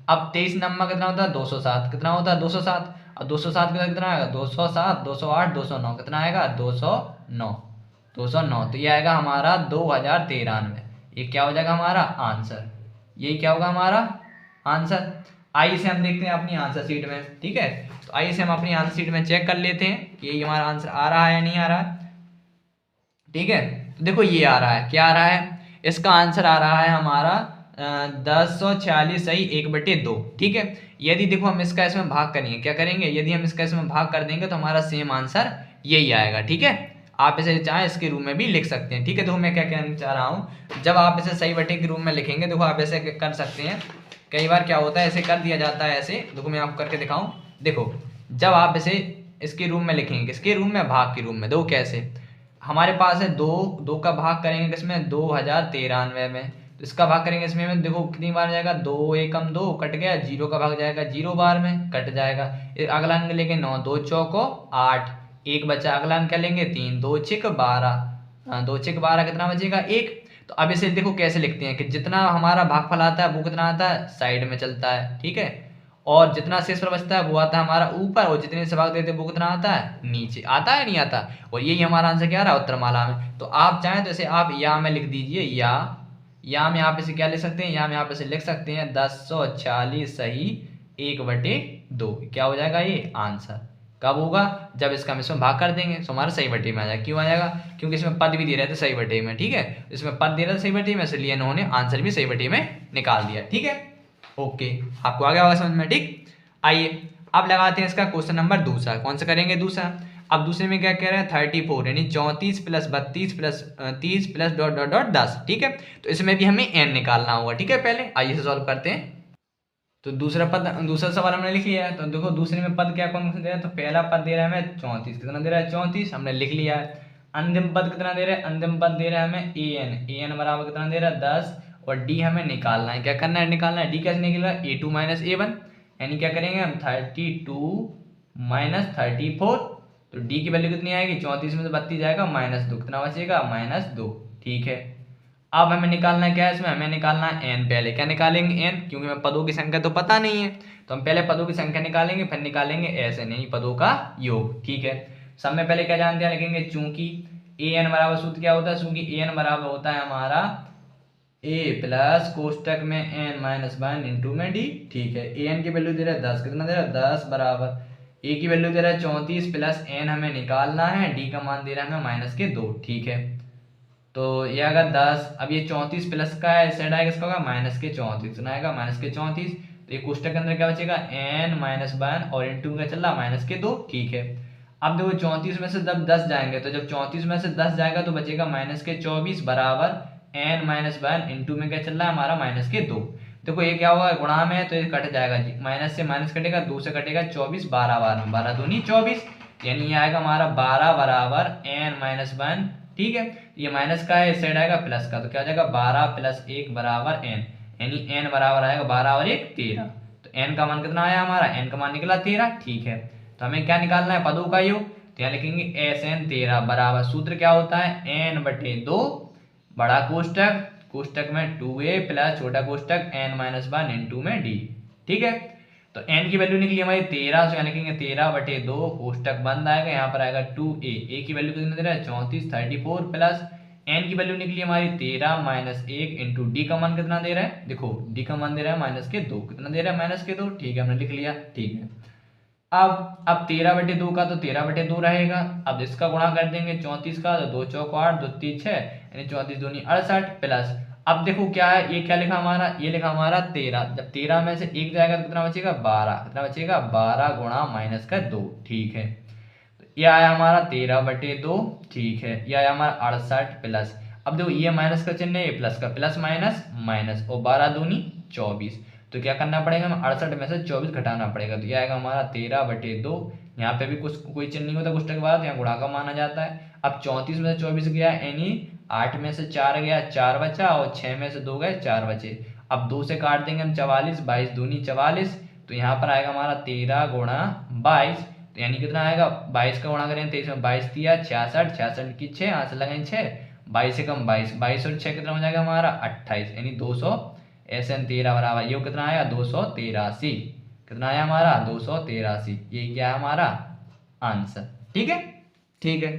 Speaker 1: अब 23 नंबर कितना होता है 207, कितना होता है 207, अब 207 कितना आएगा 207, 208, 209, कितना आएगा 209, 209। तो ये आएगा हमारा 2093। ये क्या हो जाएगा हमारा आंसर, ये क्या होगा हमारा आंसर। आइए इसे हम देखते हैं अपनी आंसर शीट में, ठीक है। तो आइए इसे हम अपनी आंसर शीट में चेक कर लेते हैं कि ये हमारा आंसर आ रहा है या नहीं आ रहा है, ठीक है। तो देखो ये आ रहा है, क्या आ रहा है, इसका आंसर आ रहा है हमारा 1046 सही 1/2, ठीक है। यदि देखो हम इसका इसमें भाग करेंगे, क्या करेंगे, यदि हम इसका इसमें भाग कर देंगे तो हमारा सेम आंसर यही आएगा, ठीक है। आप इसे चाहे इसके रूप में भी लिख सकते हैं, ठीक है। देखो मैं क्या कहना चाह रहा हूँ, जब आप इसे सही बटे के रूप में लिखेंगे, देखो आप ऐसे कर सकते हैं। कई बार क्या होता है, ऐसे कर दिया जाता है, ऐसे देखो मैं आपको करके दिखाऊं। देखो जब आप इसे इसके रूप में लिखेंगे, किसके रूप में, भाग के रूप में, देखो कैसे, हमारे पास है दो, दो का भाग करेंगे किसमें, 2093 में, तो इसका भाग करेंगे इसमें में, देखो कितनी बार जाएगा, 2 एकम 2 कट गया, जीरो का भाग जाएगा 0 बार में कट जाएगा। अगला अंक लेंगे 9, 2 चौको 8, एक बचा, अगला अंक क्या लेंगे 3, 2 छिक 12, 2 छिक 12 कितना बचेगा 1। तो अब इसे देखो कैसे लिखते हैं कि जितना हमारा भागफल आता है वो कितना आता है, साइड में चलता है, ठीक है। और जितना शेष पर बचता है वो आता है हमारा ऊपर, और जितने से भाग देते हैं वो कितना आता है, नीचे आता है, नहीं आता। और यही हमारा आंसर क्या रहा, उत्तरमाला में। तो आप चाहें तो इसे आप या में लिख दीजिए, या में आप इसे क्या लिख सकते हैं, या में आप इसे लिख सकते हैं 1046 सही 1/2, क्या हो जाएगा ये आंसर। कब होगा, जब इसका हम इसमें भाग कर देंगे तो हमारा सही बटे में आ जाएगा। क्यों आ जाएगा, क्योंकि इसमें पद भी दे रहे थे सही बटे में, ठीक है। इसमें पद दे रहे थे सही बटे में, इसलिए इन्होंने आंसर भी सही बटे में निकाल दिया, ठीक है। ओके, आपको आ गया होगा समझ में, ठीक। आइए अब लगाते हैं इसका क्वेश्चन नंबर दूसरा। कौन सा करेंगे, दूसरा। अब दूसरे में क्या कह रहे हैं, 34 यानी 34 plus 32 plus 30 plus dot dot dot 10, ठीक है। तो इसमें भी हमें n निकालना होगा, ठीक है। पहले आइए इसे सॉल्व करते हैं। तो दूसरा पद, दूसरा सवाल हमने लिख लिया है। तो देखो दूसरे में पद क्या कौन सा दे रहा है, तो पहला पद दे रहा है हमें 34, कितना दे रहा है 34, हमने लिख लिया है। अंतिम पद कितना दे रहा है, अंतिम पद दे रहा है हमें an बराबर कितना दे रहा है 10, और d हमें निकालना है। क्या करना है, निकालना है। d कैसे निकलेगा, a2 माइनस a1, यानी क्या करेंगे हम 32 माइनस 34। तो d की वैल्यू कितनी आएगी, 34 में से 32 जाएगा -2, कितना बचेगा -2, ठीक है। अब हमें निकालना है क्या है, इसमें हमें निकालना है n। पहले क्या निकालेंगे n, क्योंकि हमें पदों की संख्या तो पता नहीं है, तो हम पहले पदों की संख्या निकालेंगे, फिर निकालेंगे SN यानी पदों का योग, ठीक है। सब में पहले क्या जानते हैं, लिखेंगे चूंकि an बराबर सूत्र क्या होता है, चूंकि an बराबर होता है हमारा a प्लस कोष्टक में n माइनस 1 इंटू में d, ठीक है। an की वैल्यू दे रहा है 10, कितना दे रहा है 10 बराबर, a की वैल्यू दे रहा है 34 प्लस n हमें निकालना है, d का मान दे रहा है हमें -2, ठीक है। तो ये आएगा 10, अब ये 34 प्लस का है, साइड आएगा इसका होगा -34, कितना आएगा -34। तो ये कोष्टक के अंदर क्या बचेगा n-1 और इंटू का चल रहा -2, ठीक है। अब देखो 34 में से जब 10 जाएंगे, तो जब 34 में से 10 जाएगा तो बचेगा -24 बराबर n-1 इंटू में क्या चल रहा है हमारा -2। देखो ये क्या होगा, गुणा में है तो ये कट जाएगा जी, माइनस से माइनस कटेगा, 2 से कटेगा 24, 12 बार में 12 दूनी 24, यानी ये आएगा हमारा 12 बराबर n-1, ठीक है। ये माइनस का है, इस साइड आएगा प्लस का, तो क्या हो जाएगा 12 प्लस 1 बराबर n, यानी n बराबर आएगा 12 और 1 13। तो n का मान कितना आया हमारा, n का मान निकला 13, ठीक है। तो हमें क्या निकालना है, पदों का योग। तो यहाँ लिखेंगे SN 13 बराबर, सूत्र क्या होता है n/2 बड़ा कोष्टक, कोष्टक में 2a प्लस छोटा कोष्टक n-1 इंटू में d, ठीक है। तो n की वैल्यू निकली हमारी 13, तो यहाँ लिखेंगे 13/2 कोष्टक बंद आएगा, यहाँ पर आएगा 2a, a की वैल्यू कितनी दे रहा है 34, 34 प्लस n की वैल्यू निकली हमारी 13 माइनस 1 इंटू डी का मान कितना दे रहा है, देखो d का मान दे रहा है -2, कितना दे रहा है -2, ठीक है, हमने लिख लिया, ठीक है। अब 13/2 का तो 13/2 रहेगा। अब इसका गुणा कर देंगे 34 का, तो 2 चौक 8, 2 3 6, यानी 34 दूनी 68 प्लस, अब देखो क्या है, ये क्या लिखा हमारा, ये लिखा हमारा 13, जब 13 में से 1 जाएगा तो कितना बचेगा 12, कितना बचेगा 12 गुणा -2, ठीक है। तो ये आया हमारा 13/2, ठीक है। ये आया हमारा 68 प्लस, अब देखो ये माइनस का चिन्ह है, ये प्लस का, प्लस माइनस माइनस, और 12 दूनी 24, तो क्या करना पड़ेगा, हमें 68 में से 24 घटाना पड़ेगा, तो ये आएगा हमारा 13/2। यहाँ पे भी कुछ कोई चिन्ह नहीं होता कुछ के बाद, यहाँ गुणा का माना जाता है। अब 34 में से 24 गया, यानी 8 में से 4 गया, 4 बचा, और 6 में से 2 गए, 4 बचे। अब 2 से काट देंगे हम 44, 22 दूनी 44, तो यहाँ पर आएगा हमारा 13 गुणा 22, तो यानी कितना आएगा, 22 का गुणा करेंगे 23 में 22 दिया 66, 66 की 6, यहाँ से लगाएंगे 6, 22 से कम 22, 22 और 6 कितना हो जाएगा हमारा 28, यानी 200, SN 13 बराबर, ये कितना आया 283, कितना आया हमारा 283, ये क्या है हमारा आंसर, ठीक है, ठीक है।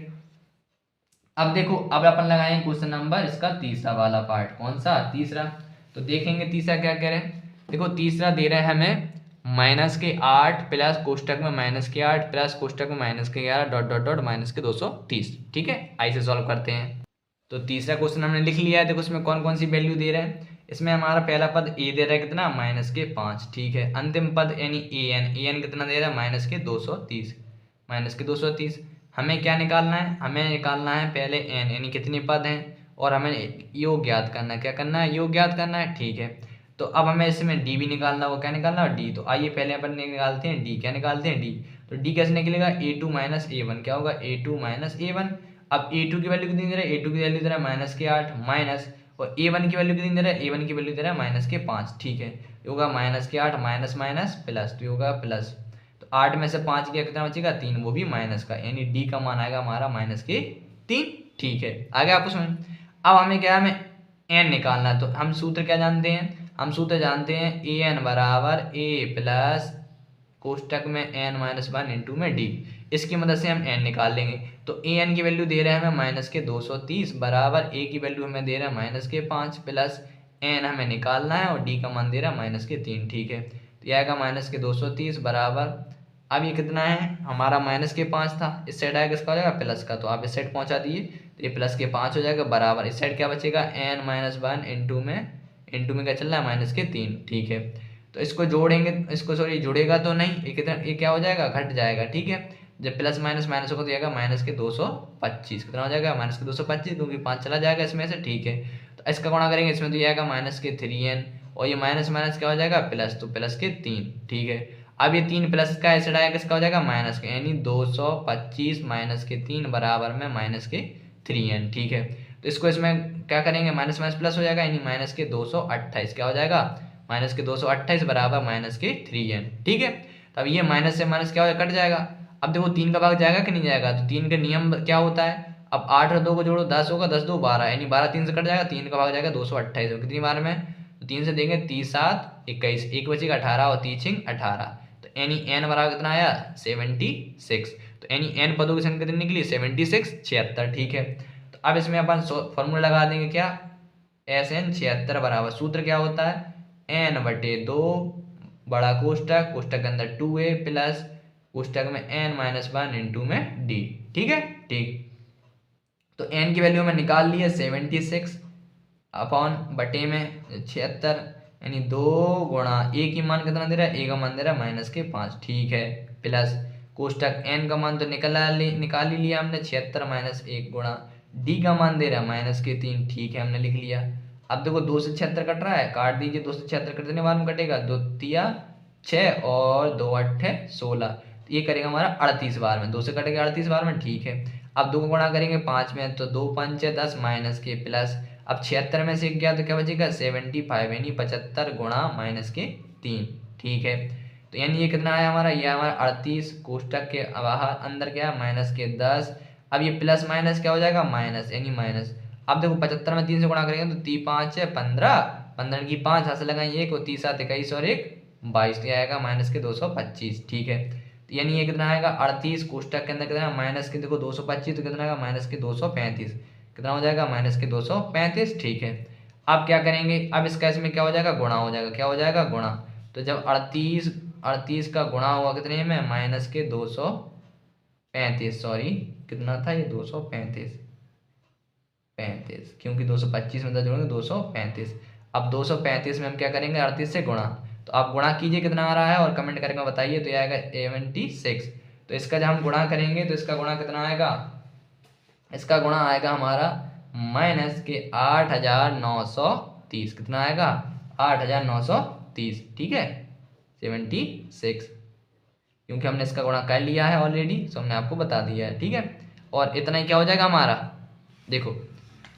Speaker 1: अब देखो, अब अपन लगाएंगे क्वेश्चन नंबर इसका तीसरा वाला पार्ट। कौन सा? तीसरा। तो देखेंगे तीसरा क्या कह रहे हैं। देखो तीसरा दे रहा है हमें -8 प्लस कोष्टक में -8 प्लस कोष्टक में -11 डॉट डॉट डॉट -230। ठीक है, आई से सॉल्व करते हैं। तो तीसरा क्वेश्चन हमने लिख लिया है। देखो इसमें कौन कौन सी वैल्यू दे रहे हैं। इसमें हमारा पहला पद ए दे रहा है कितना, -5। ठीक है, अंतिम पद यानी एन कितना दे रहा है, -230। हमें क्या निकालना है, हमें निकालना है पहले एन यानी कितने पद हैं, और हमें योग ज्ञात करना है। क्या करना है, योग ज्ञात करना है। ठीक है, तो अब हमें इसमें डी भी निकालना होगा। क्या निकालना है, डी। तो आइए पहले अपन निकालते हैं डी। क्या निकालते हैं, डी। तो डी कैसे निकलेगा, a2 - a1। क्या होगा, a2 - a1। अब a2 की वैल्यू कितनी दे रहा है, a2 की वैल्यू दे रहा है -8 माइनस, और a1 की वैल्यू कितनी दे रहा है, a1 की वैल्यू दे रहा है -5। ठीक है, ये होगा -8 माइनस माइनस प्लस, तो ये होगा प्लस। तो 8 में से 5 गया, कितना बचेगा, 3, वो भी माइनस का, यानी डी का मान आएगा हमारा -3। ठीक है, आगे आपको समझ। अब हमें क्या है, हमें एन निकालना है। तो हम सूत्र क्या जानते हैं, हम सूत्र जानते हैं an बराबर a प्लस कोष्टक में n-1 इंटू में डी। इसकी मदद से हम n निकाल लेंगे। तो an की वैल्यू दे रहे हैं हमें -230 बराबर a की वैल्यू हमें दे रहा है -5 प्लस n हमें निकालना है, और d का मान दे रहा है -3। ठीक है, तो यह आएगा -230 बराबर, अब ये कितना है हमारा -5 था, इस साइड आएगा किसका हो जाएगा, प्लस का। तो आप इस साइड पहुंचा दिए, तो ये +5 हो जाएगा बराबर, इस साइड क्या बचेगा, n-1 इंटू में क्या चल रहा है, -3। ठीक है, तो इसको जोड़ेंगे, इसको सॉरी जुड़ेगा तो नहीं, ये कितना, ये क्या हो जाएगा, घट जाएगा। ठीक है, जब प्लस माइनस माइनस होगा तो आएगा -225। कितना हो जाएगा, -225, क्योंकि 5 चला जाएगा इसमें से। ठीक है, तो इसका गुणा करेंगे इसमें तो ये आएगा -3n, और ये माइनस माइनस क्या हो जाएगा, प्लस, तो +3। ठीक है, अब ये 3 प्लस का ऐसे आएगा, किसका हो जाएगा, माइनस का, यानी 225 -3 बराबर में -3n। ठीक है, तो इसको इसमें क्या करेंगे, माइनस माइनस प्लस हो जाएगा, यानी -228। क्या हो जाएगा, -228 बराबर -3n। ठीक है, तब ये माइनस से माइनस क्या हो जाएगा, कट जाएगा। अब देखो 3 का भाग जाएगा कि नहीं जाएगा, तो 3 का नियम क्या होता है, अब 8 और 2 को जोड़ो 10 होगा, 10 2 12, यानी 12 3 से कट जाएगा, 3 का भाग जाएगा 228। कितनी बार में, तो 3 से देंगे 30 7 21, एक बचेगा 18, और 3 18। तो यानी n बराबर कितना आया, 76। तो यानी n पदों की संख्या कितनी निकली, 76, 76। ठीक है, तो अब इसमें अपन फॉर्मूला लगा देंगे, क्या, SN 76 बराबर, सूत्र क्या होता है, n/2 बड़ा कोष्टक, कोष्टक के अंदर 2a प्लस कोष्टक में n-1 इंटू में d। ठीक है, ठीक। तो n की वैल्यू में निकाल ली है 76 अपॉन बटे में 76, यानी 2 गुणा a की मान कितना दे रहा है, a का मान दे रहा है -5। ठीक है, प्लस कोष्टक n का मान तो निकाल ही लिया हमने, 76 - 1 गुणा d का मान दे रहा है -3। ठीक है, हमने लिख लिया। अब देखो 2 से 76 कट रहा है, काट दीजिए, 2 से 76 कितने बार में कटेगा, 2 तिया 6 और 2 8 16, ये करेगा हमारा 38 बार में, 2 से कटेगा 38 बार में। ठीक है, अब 2 को गुणा करेंगे 5 में, तो 2 5 10 माइनस के प्लस, अब 76 में से 1 गया तो क्या बचेगा, 75, यानी 75 गुणा -3। ठीक है, तो यानी ये कितना आया हमारा, ये हमारा 38 कोष्टक के बाहर, अंदर क्या है -10। अब ये प्लस माइनस क्या हो जाएगा, माइनस, यानी माइनस। अब देखो 75 में 3 से गुणा करेंगे तो 3 5 है 15, 15 की 5 हाथ से लगाएंगे 1, और 30 7 21 और 1 22, तो आएगा -225। ठीक है, तो यानी ये कितना आएगा, 38 कोष्टक के अंदर कितना है, माइनस के देखो 225, तो कितना आएगा -235, कितना हो जाएगा, -235। ठीक है, अब क्या करेंगे, अब इसका इसमें क्या हो जाएगा, गुणा हो जाएगा। क्या हो जाएगा, गुणा। तो जब 38 का गुणा हुआ कितने में, -235, सॉरी कितना था ये, 235, क्योंकि 225 में जोड़ेंगे 235। अब 235 में हम क्या करेंगे, 38 से गुणा, तो आप गुणा कीजिए कितना आ रहा है, और कमेंट करके बताइए। तो ये आएगा 76। तो इसका जब हम गुणा करेंगे तो इसका गुणा कितना आएगा, इसका गुणा आएगा हमारा -8,930। कितना आएगा, 8,930। ठीक है, 76, क्योंकि हमने इसका गुणा कर लिया है ऑलरेडी, तो हमने आपको बता दिया है। ठीक है, और इतना ही क्या हो जाएगा हमारा, देखो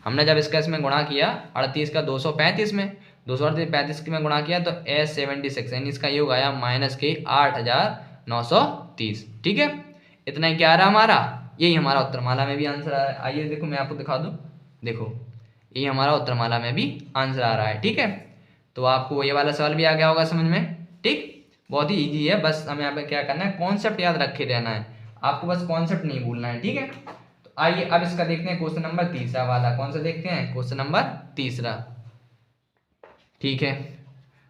Speaker 1: हमने जब इसका इसमें गुणा किया 38 का 235 में, 235 में गुणा किया तो S76, यानी इसका योग आया -8,930। ठीक है, इतना ही क्या आ रहा हमारा, यही हमारा उत्तरमाला में भी आंसर आ रहा है। आइए देखो मैं आपको दिखा दूं, देखो ये हमारा उत्तरमाला में भी आंसर आ रहा है। ठीक है, तो आपको ये वाला सवाल भी आ गया होगा समझ में। ठीक, बहुत ही ईजी है, बस हमें यहाँ पे क्या करना है, कॉन्सेप्ट याद रखे रहना है, आपको बस कॉन्सेप्ट नहीं भूलना है। ठीक है, तो तो आइए अब इसका देखते हैं क्वेश्चन नंबर तीसरा वाला। कौन सा देखते हैं? क्वेश्चन नंबर तीसरा। ठीक है,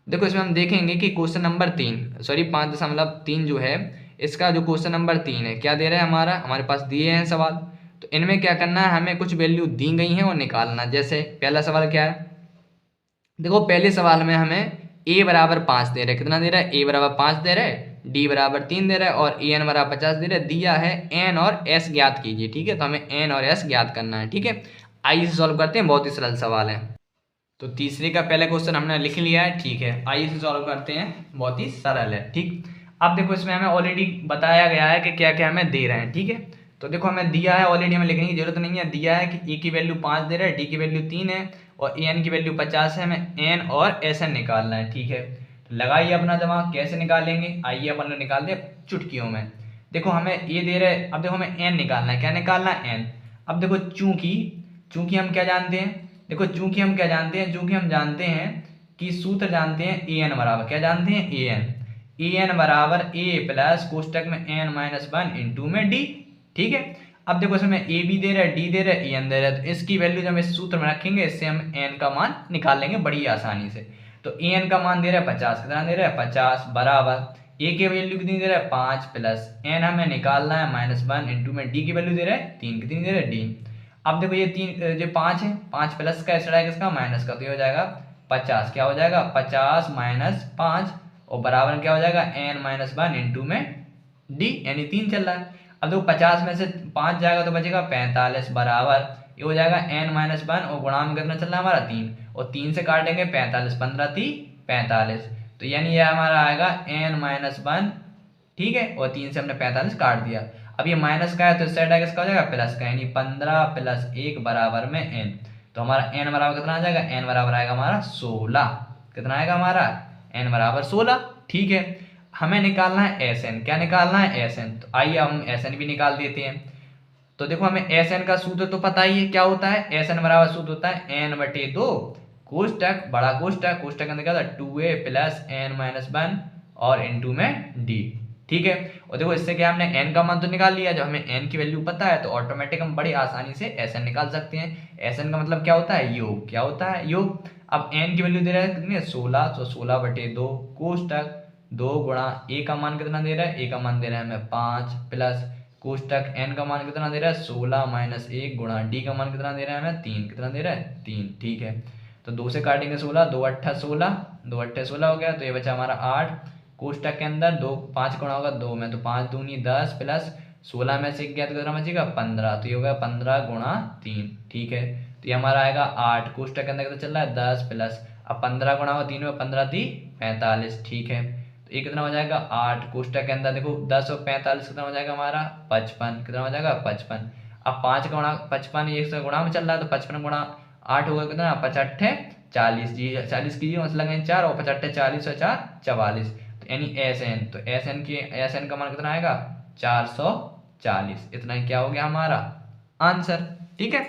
Speaker 1: देखो इसमें हम देखेंगे कि क्वेश्चन नंबर 5.3 जो है, इसका जो क्वेश्चन नंबर 3 है क्या दे रहा है हमारे पास दिए हैं सवाल। तो इनमें क्या करना है, हमें कुछ वैल्यू दी गई हैं और निकालना। जैसे पहला सवाल क्या है, देखो पहले सवाल में हमें a बराबर 5 दे रहा है। कितना दे रहा है? a बराबर 5 दे रहा है, d बराबर 3 दे रहा है और an बराबर 50 दे रहा है। दिया है n और s ज्ञात कीजिए। ठीक है, तो हमें n और s ज्ञात करना है। ठीक है, आइए इसे सॉल्व करते हैं, बहुत ही सरल सवाल है। तो तीसरे का पहला क्वेश्चन हमने लिख लिया है। ठीक है, आइए इसे सॉल्व करते हैं, बहुत ही सरल है। ठीक, अब देखो इसमें हमें ऑलरेडी बताया गया है कि क्या क्या हमें दे रहे हैं। ठीक है, तो देखो हमें दिया है ऑलरेडी, हमें लिखने की जरूरत नहीं है। दिया है कि a की वैल्यू 5 दे रहा है, d की वैल्यू 3 है और an की वैल्यू 50 है। हमें n और sn निकालना है। ठीक है, तो लगाइए अपना दिमाग, कैसे निकालेंगे? आइए अपन लोग निकाल दे चुटकियों में। देखो हमें a दे रहा है, अब देखो हमें n निकालना है। क्या निकालना है? n। अब देखो चूंकि हम क्या जानते हैं, देखो चूंकि हम क्या जानते हैं, चूंकि हम जानते हैं कि सूत्र जानते हैं an बराबर, क्या जानते हैं? an बराबर a प्लस कोष्टक में n माइनस 1 इंटू में d। ठीक है, अब देखो इसमें a भी दे रहा है, d दे रहा है, an दे रहा है, तो इसकी वैल्यू जब इस सूत्र में रखेंगे, इससे हम n का मान निकाल लेंगे बड़ी आसानी से। तो an का मान दे रहा है 50, कितना दे रहा है? 50 बराबर a की वैल्यू कितनी दे रहा है? 5 प्लस n हमें निकालना है माइनस 1 इंटू में d की वैल्यू दे रहा है 3, कितनी दे रहा है? d। अब देखो ये 5 है, 5 प्लस का इसका किसका? माइनस का, तो ये हो जाएगा 50। क्या हो जाएगा? 50 माइनस 5 और बराबर क्या हो जाएगा? n माइनस 1 इंटू में d, यानी 3 चल रहा है। अब देखो 50 में से 5 जाएगा तो बचेगा 45 बराबर ये हो जाएगा n माइनस 1 और गुणा में कितना चल रहा है हमारा? 3 और 3 से काटेंगे 45, 15 3 45, तो यानी यह हमारा आएगा n माइनस 1। ठीक है, और 3 से हमने 45 काट दिया। अब ये माइनस का है तो इस साइड आगे इसका हो जाएगा प्लस का, यानी 15 प्लस 1 बराबर में n। तो हमारा n बराबर कितना आ जाएगा? n बराबर आएगा हमारा 16। कितना आएगा हमारा? n बराबर 16। ठीक है, हमें निकालना है Sn। क्या निकालना है? Sn। तो आइए हम Sn भी निकाल देते हैं। तो देखो हमें Sn का सूत्र तो पता ही है, क्या होता है? Sn बराबर सूत्र होता है n/2 कोष्टक बड़ा कोष्टक, कोष्टक के अंदर क्या होता है? 2a प्लस n माइनस 1 और इंटू में d। ठीक है, और देखो इससे क्या हमने n का मान तो निकाल लिया। जब हमें n की वैल्यू पता है तो ऑटोमेटिक हम बड़ी आसानी से Sn निकाल सकते हैं। Sn का मतलब क्या होता है? योग। क्या होता है? योग। अब n की वैल्यू दे रहा है कितनी है? 16, तो 16/2 कोष्टक 2 गुणा a का मान कितना दे रहा है? a का मान दे रहा है हमें 5 प्लस कोष्टक n का मान कितना दे रहा है? 16 माइनस 1 गुणा d का मान कितना दे रहा है हमें? 3। कितना दे रहा है? 3। ठीक है, तो 2 से काटेंगे 16, 2 8 16, 2 8 16 हो गया, तो ये बचा हमारा 8। कोष्टक के अंदर 2 5 गुणा होगा 2 में, तो 5 दूनी 10 प्लस 16 में से गया तो कितना बचेगा? 15, तो ये होगा 15 गुणा 3। ठीक है, तो ये हमारा आएगा 8। कोष्टक के अंदर कितना चल रहा है? 10 प्लस, अब 15 गुणा होगा 3 में, 15 3 45। ठीक है, तो ये कितना हो जाएगा? 8। कोष्टक के अंदर देखो 10 और 45 कितना हो जाएगा हमारा? 55। कितना हो जाएगा? 55। अब 5 गुणा 55 एक से गुणा में चल रहा है, तो 55 गुणा 8 होगा कितना? 5 8 40 जी, 40 कीजिए, मतलब लगाएंगे 4 और 5 8 40 और 4 44, तो यानी Sn। तो Sn का मान कितना आएगा? 440। इतना ही क्या हो गया हमारा आंसर। ठीक है,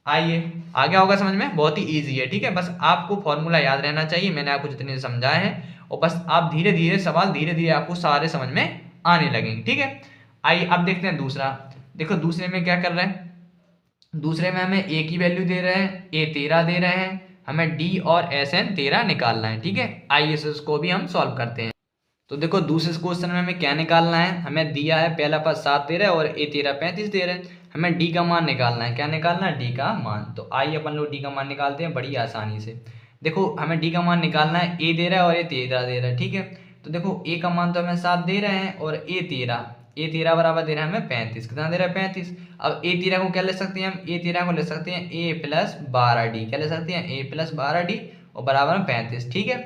Speaker 1: आइए आ गया होगा समझ में, बहुत ही इजी है। ठीक है, बस आपको फॉर्मूला याद रहना चाहिए, मैंने आपको जितने समझाए हैं, और बस आप धीरे धीरे सवाल धीरे धीरे आपको सारे समझ में आने लगेंगे। ठीक है, आइए अब देखते हैं दूसरा। देखो दूसरे में क्या कर रहे हैं, दूसरे में हमें a की वैल्यू दे रहे हैं, a 13 दे रहे हैं, हमें d और Sn 13 निकालना है। ठीक है, आइए इसको भी हम सॉल्व करते हैं। तो देखो दूसरे क्वेश्चन में हमें क्या निकालना है, हमें दिया है पहला पास 7 दे रहा है और a 13 35 दे रहे हैं, हमें d का मान निकालना है। क्या निकालना है? d का मान। तो आइए अपन लोग d का मान निकालते हैं बड़ी आसानी से। देखो हमें d का मान निकालना है, a दे रहा है और a 13 दे रहा है। ठीक है, तो देखो a का मान तो हमें 7 दे रहे हैं और a 13 बराबर दे रहा है हमें 35। कितना दे रहा है? 35। अब a 13 को क्या ले सकते हैं हम? a 13 को ले सकते हैं a प्लस 12d। क्या ले सकते हैं? a प्लस 12d और बराबर में 35। ठीक है,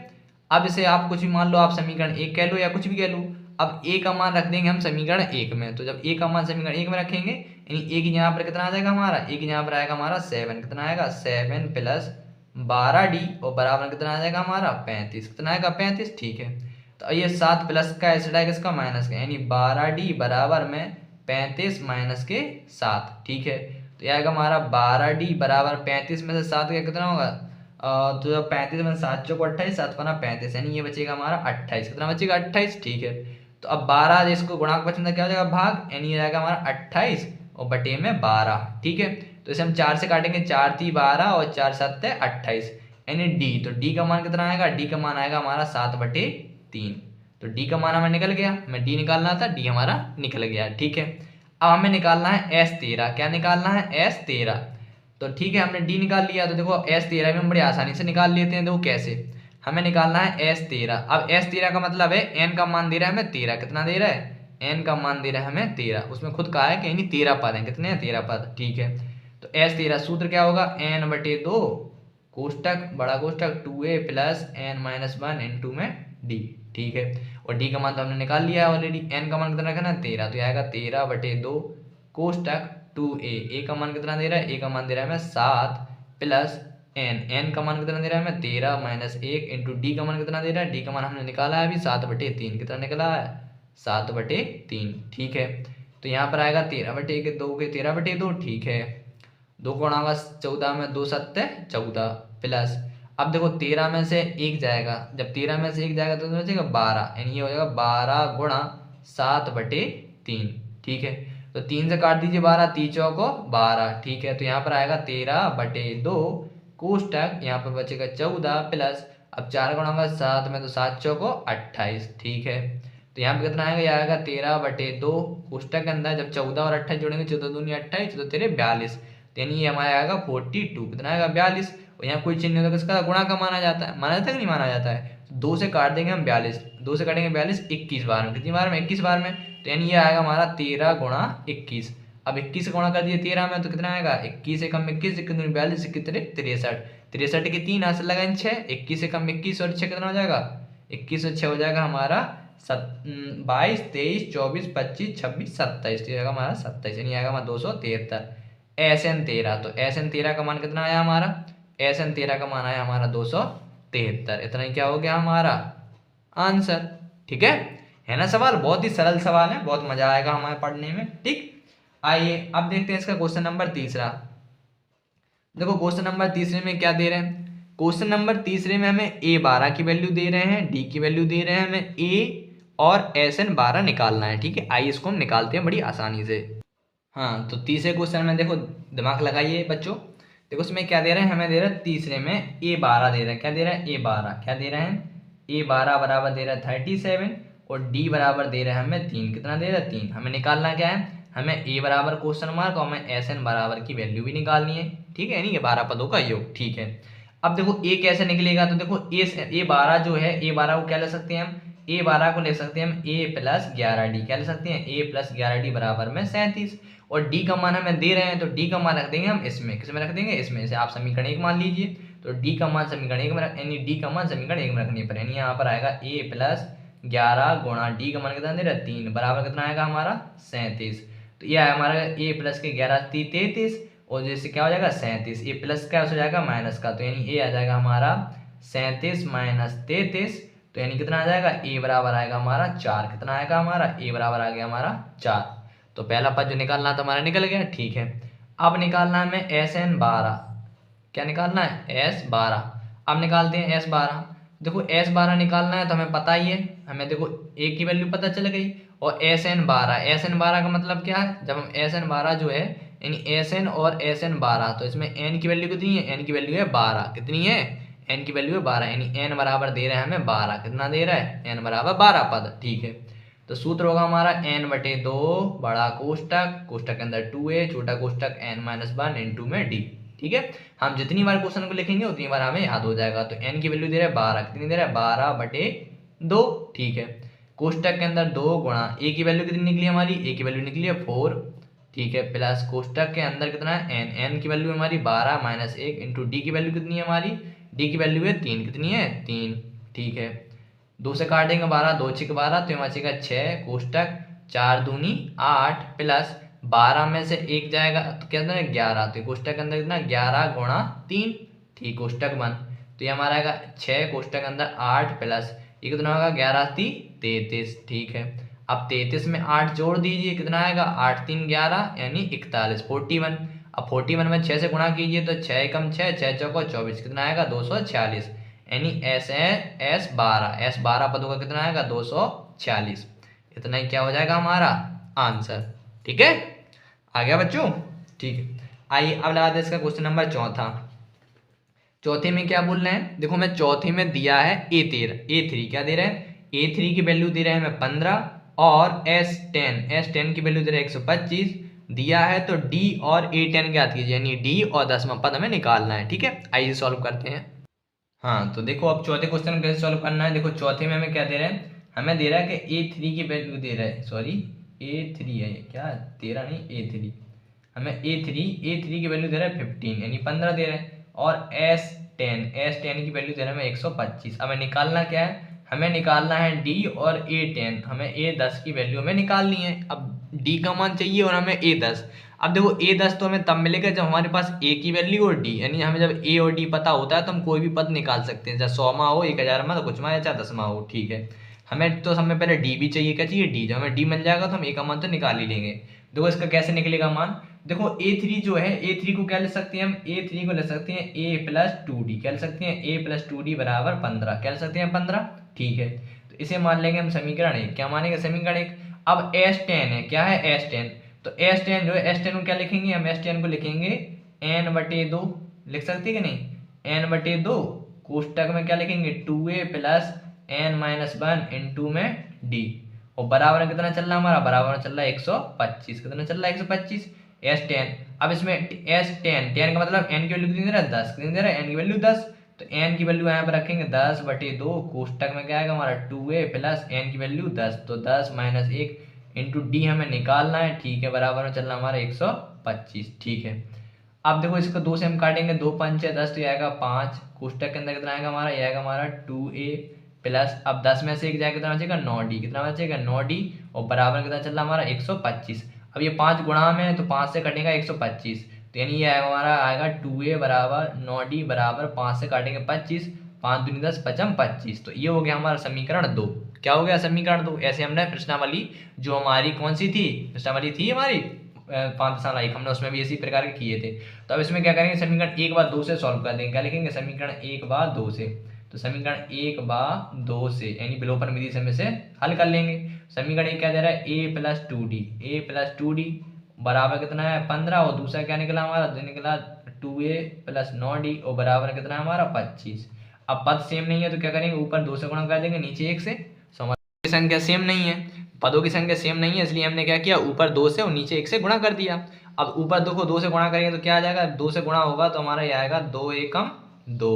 Speaker 1: अब इसे आप कुछ भी मान लो, आप समीकरण 1 कह लो या कुछ भी कह लो। अब a का मान रख देंगे हम समीकरण 1 में, तो जब a का मान समीकरण 1 में रखेंगे, यानी a की यहाँ पर कितना आ जाएगा हमारा? a की यहाँ पर आएगा हमारा 7। कितना आएगा? 7 प्लस 12d और बराबर कितना आ जाएगा हमारा? 35। कितना आएगा? 35। ठीक है, तो ये 7 प्लस का ऐसे आएगा इसका माइनस का, यानी 12d बराबर में 35 माइनस के 7। ठीक है, तो ये आएगा हमारा 12d बराबर 35 में से 7 का कितना होगा? तो जब 35 में 7 चौको 28, 7 पना 35, यानी ये बचेगा हमारा 28। कितना बचेगा? 28। ठीक है, तो अब 12 इसको गुणा का बचेगा क्या हो जाएगा? भाग, यानी ये आएगा हमारा 28 और बटे में 12, ठीक है। तो इसे हम 4 से काटेंगे, 4 × 3 = 12 और 4 × 7 = 28, यानी डी। तो डी का मान कितना आएगा, डी का मान आएगा हमारा 7/3। तो डी का मान हमें निकल गया, हमें डी निकालना था, डी हमारा निकल गया, ठीक है। अब हमें निकालना है S13। क्या निकालना है, S13। तो ठीक है, हमने डी निकाल लिया। तो देखो S13 भी हम बड़ी आसानी से निकाल लेते हैं। देखो कैसे, हमें निकालना है S13। अब S13 का मतलब है n का मान दे रहा है हमें 13। कितना दे रहा है, n का मान दे रहा है हमें 13। उसमें खुद कहा है कि यानी 13 पद हैं। कितने हैं, 13 पद, ठीक है। तो S13 सूत्र क्या होगा, n/2 कोष्टक बड़ा कोष्टक 2a + n-1 × में d, ठीक है। और d का मान तो हमने निकाल लिया है ऑलरेडी। n का मान कितना रखना है, 13। तो यह आएगा 13/2 कोष्टक 2a। a का मान कितना दे रहा है, a का मान दे रहा है हमें 7 + n का मान कितना दे रहा है हमें 13 - 1 × d का मान कितना दे रहा है, d का मान हमने निकाला है अभी 7/3। कितना निकला है, 7/3, ठीक है। तो यहाँ पर आएगा 13/2 के 13/2, ठीक है। 2 गुणा होगा 14 में 2 × 7 = 14 प्लस, अब देखो 13 में से 1 जाएगा, जब 13 में से 1 जाएगा तो बचेगा 12, यानी ये हो जाएगा 12 × 7/3, ठीक है। तो 3 से काट दीजिए 12, 3 चौको 12, ठीक है। तो यहाँ पर आएगा 13/2 कोष्टक, यहाँ पर बचेगा 14 प्लस, अब 4 गुणा होगा 7 में तो 7 चौको 28, ठीक है। तो यहाँ पे कितना आएगा, यह आएगा 13/2 कोष्टक के अंदर जब 14 और 28 जोड़ेंगे, 14 दूनी 28, तो 42, यानी ये हमारा आएगा 42। कितना आएगा, 42। और यहाँ कोई चिन्ह नहीं, तो किसका गुणा का माना जाता है, माना जाता है कि नहीं माना जाता है। तो 2 से काट देंगे हम 42, 2 से काटेंगे 42, 21 बार में, कितनी बार में, 21 बार में। तो यानी ये आएगा हमारा 13 × 21। अब 21 से गुणा कर दिए 13 में, तो कितना आएगा, 21 से कम 21, 21 42, कितने 63, 63 के 3 हाथ लगाएंगे 6, 21 से कम 21 और 6 कितना हो जाएगा, 21 और 6 हो जाएगा हमारा 22, 23, 24, 25, 26, 27, तो आएगा हमारा 27, यानी आएगा हमारा 273 SN13। तो SN13 का मान कितना आया हमारा, SN13 का मान आया हमारा 273। इतना ही क्या हो गया हमारा आंसर, ठीक है ना। सवाल बहुत ही सरल सवाल है, बहुत मजा आएगा हमारे पढ़ने में, ठीक। आइए अब देखते हैं इसका क्वेश्चन नंबर 3। देखो क्वेश्चन नंबर 3 में क्या दे रहे हैं, क्वेश्चन नंबर 3 में हमें A12 की वैल्यू दे रहे हैं, D की वैल्यू दे रहे हैं, हमें A और SN12 निकालना है, ठीक है। आइए इसको हम निकालते हैं बड़ी आसानी से। हाँ, तो तीसरे क्वेश्चन में देखो दिमाग लगाइए बच्चों। देखो इसमें क्या दे रहे हैं, हमें दे रहा है तीसरे में A12 दे रहा है। क्या दे रहा है, A12 क्या दे रहे हैं, A12 बराबर दे रहा है 37 और D बराबर दे रहा है हमें 3। कितना दे रहा है, 3। हमें निकालना क्या है, हमें A बराबर क्वेश्चन मार्क और हमें SN बराबर की वैल्यू भी निकालनी है, ठीक है, यानी ये 12 पदों का योग, ठीक है। अब देखो A कैसे निकलेगा, तो देखो A12 जो है, A12 को क्या ले सकते हैं हम, A12 को ले सकते हैं हम A + 11D। क्या ले सकते हैं, A + 11D बराबर में 37। और D का मान हमें दे रहे हैं, तो D का मान रख देंगे हम इसमें, किसमें रख देंगे, इसमें से। आप समीकरण 1 मान लीजिए, तो D का मान समीकरण 1 में यानी D का मान समीकरण 1 में रखने पर, यानी यहाँ पर आएगा A + 11 गुणा D का मान कितना दे रहा है 3 बराबर कितना आएगा हमारा 37। तो ये आया हमारा A + के 11 33 और जैसे क्या हो जाएगा 37, ये प्लस का हो जाएगा माइनस का, तो यानी A आ जाएगा हमारा 37 - 33, तो यानी कितना आ जाएगा, A बराबर आएगा हमारा 4। कितना आएगा हमारा, A बराबर आ गया हमारा 4। तो पहला पद जो निकालना था हमारा निकल गया, ठीक है। अब निकालना है हमें SN12। क्या निकालना है, S12। अब निकालते हैं S12। देखो S12 निकालना है तो हमें पता ही है, हमें देखो A की वैल्यू पता चल गई और SN12 का मतलब क्या है, जब हम SN12 जो है यानी SN और SN12, तो इसमें N की वैल्यू कितनी है, N की वैल्यू है 12। कितनी है, N की वैल्यू है 12, यानी N बराबर दे रहा है हमें 12। कितना दे रहा है, N बराबर 12 पद, ठीक है। तो सूत्र होगा हमारा n/2 बड़ा कोष्टक, कोष्टक के अंदर 2a छोटा कोष्टक n-1 × में d, ठीक है। हम जितनी बार क्वेश्चन को लिखेंगे उतनी बार हमें याद हो जाएगा। तो n की वैल्यू दे रहा है 12, कितनी दे रहा है 12/2, ठीक है। कोष्टक के अंदर 2 गुणा a की वैल्यू कितनी निकली हमारी, a की वैल्यू निकली है 4, ठीक है, प्लस कोष्टक के अंदर कितना है n की वैल्यू हमारी 12 - 1 × d की वैल्यू कितनी है हमारी, d की वैल्यू है 3। कितनी है 3, ठीक है। 2 से काटेंगे 12, 2 × 6 = 12, तो यहाँ बचेगा 6 कोष्टक 4 दूनी 8 प्लस 12 में से 1 जाएगा तो कितना है 11, तो कोष्टक के अंदर कितना 11 गुणा 3, ठीक, कोष्टक 1। तो ये हमारा आएगा 6 कोष्टक अंदर 8 प्लस ये कितना होगा 11 × 3 = 33, ठीक है। अब 33 में 8 जोड़ दीजिए, कितना आएगा 8 × 3 = 11 यानी 41, 41। अब 41 में 6 से गुणा कीजिए तो 6 × 6 = 6 × 4 = 24, कितना आएगा 246, यानी S12 पदों का कितना आएगा 246। इतना ही क्या हो जाएगा हमारा आंसर, ठीक है। आ गया बच्चों? ठीक है, आइए अब लगाते हैं इसका क्वेश्चन नंबर चौथा। चौथे में क्या बोल रहे हैं, देखो मैं चौथे में दिया है A3 क्या दे रहे हैं, A3 की वैल्यू दे रहे हैं हमें 15 और S10 की वैल्यू दे रहे हैं 125 दिया है। तो D और A10 ज्ञात कीजिए, यानी D और 10वां पद हमें निकालना है। ठीक है, आइए सॉल्व करते हैं। हाँ तो देखो अब चौथे क्वेश्चन को कैसे सॉल्व करना है। देखो चौथे में हमें क्या दे रहे हैं, हमें दे रहा है कि A3 की वैल्यू दे रहा है, सॉरी A3 है ये, क्या 13 नहीं A3, हमें A3 की वैल्यू दे रहा है 15 यानी 15 दे रहा है। और S10 की वैल्यू दे रहा है हमें 125। हमें निकालना क्या है, हमें निकालना है D और A10, हमें A10 की वैल्यू हमें निकालनी है। अब D का मान चाहिए और हमें A10। अब देखो A10 तो हमें तब मिलेगा जब हमारे पास A की वैल्यू और D, यानी हमें जब A और D पता होता है तो हम कोई भी पद निकाल सकते हैं, चाहे 100वां हो, 1000वां, तो कुछ में, चाहे 10वां हो। ठीक है, हमें तो समय पहले D भी चाहिए, क्या चाहिए D। जब हमें D मिल जाएगा तो हम A का मान तो निकाल ही लेंगे। देखो इसका कैसे निकलेगा मान, देखो A3 जो है, A3 को क्या ले सकते हैं हम, A3 को ले सकते हैं A प्लस 2D, क्या ले सकते हैं A प्लस 2D बराबर 15, क्या ले सकते हैं 15। ठीक है, तो इसे मान लेंगे हम समीकरण 1, क्या मानेंगे समीकरण 1। अब S10 है, क्या है S10, तो S10 जो है, S10 को क्या लिखेंगे हम, S10 को लिखेंगे n/2, लिख सकते हैं कि नहीं, n/2 कोष्टक में क्या लिखेंगे 2a प्लस n-1 इंटू में d, और बराबर में कितना चल रहा है हमारा, बराबर में चल रहा है 125, कितना चल रहा है 125 S10। अब इसमें S10 10 का मतलब n की वैल्यू कितनी दे रहा है 10, कितनी दे रहा है n की वैल्यू 10, तो n की वैल्यू यहाँ पर रखेंगे 10/2 कोष्टक में क्या आएगा हमारा 2a प्लस n की वैल्यू 10, तो 10 माइनस 1 इंटू डी हमें निकालना है। ठीक है, बराबर में चलना हमारा 125। ठीक है, अब देखो इसको 2 से हम काटेंगे, 2 5 6 10, तो ये आएगा 5, कोष्टक के अंदर कितना आएगा हमारा, ये आएगा हमारा 2a प्लस, अब 10 में से 1 जाएगा कितना बचेगा 9d, कितना बचेगा 9d, और बराबर कितना चल रहा हमारा 125। अब ये 5 गुणा में है तो 5 से कटेगा 125, तो यानी ये हमारा आएगा 2a बराबर 9d बराबर 5 से काटेंगे 25, 5 दूनी 10 पचम 25, तो ये हो गया हमारा समीकरण 2। क्या हो गया समीकरण 2। ऐसे हमने प्रश्नावली जो हमारी कौन सी थी, प्रश्नावली थी हमारी 5.1, हमने उसमें भी इसी प्रकार के किए थे। तो अब इसमें क्या करेंगे, समीकरण 1/2 से सॉल्व कर देंगे। क्या लिखेंगे, समीकरण 1/2 से, तो समीकरण 1/2 से यानी विलोपन विधि से हम इसे हल कर लेंगे। समीकरण 1 क्या दे रहा है, a प्लस 2d बराबर कितना है 15, और दूसरा क्या निकला हमारा, निकला 2a प्लस 9d, और बराबर कितना है हमारा 25। अब पद सेम नहीं है तो क्या करेंगे, ऊपर 2 से गुणा कर देंगे, नीचे 1 से। की संख्या सेम नहीं है, पदों की संख्या सेम नहीं है, इसलिए हमने क्या किया, ऊपर 2 से और नीचे 1 से गुणा कर दिया। अब ऊपर देखो 2 से गुणा करेंगे तो क्या आ जाएगा, 2 से गुणा होगा तो हमारा ये आएगा 2 एकम 2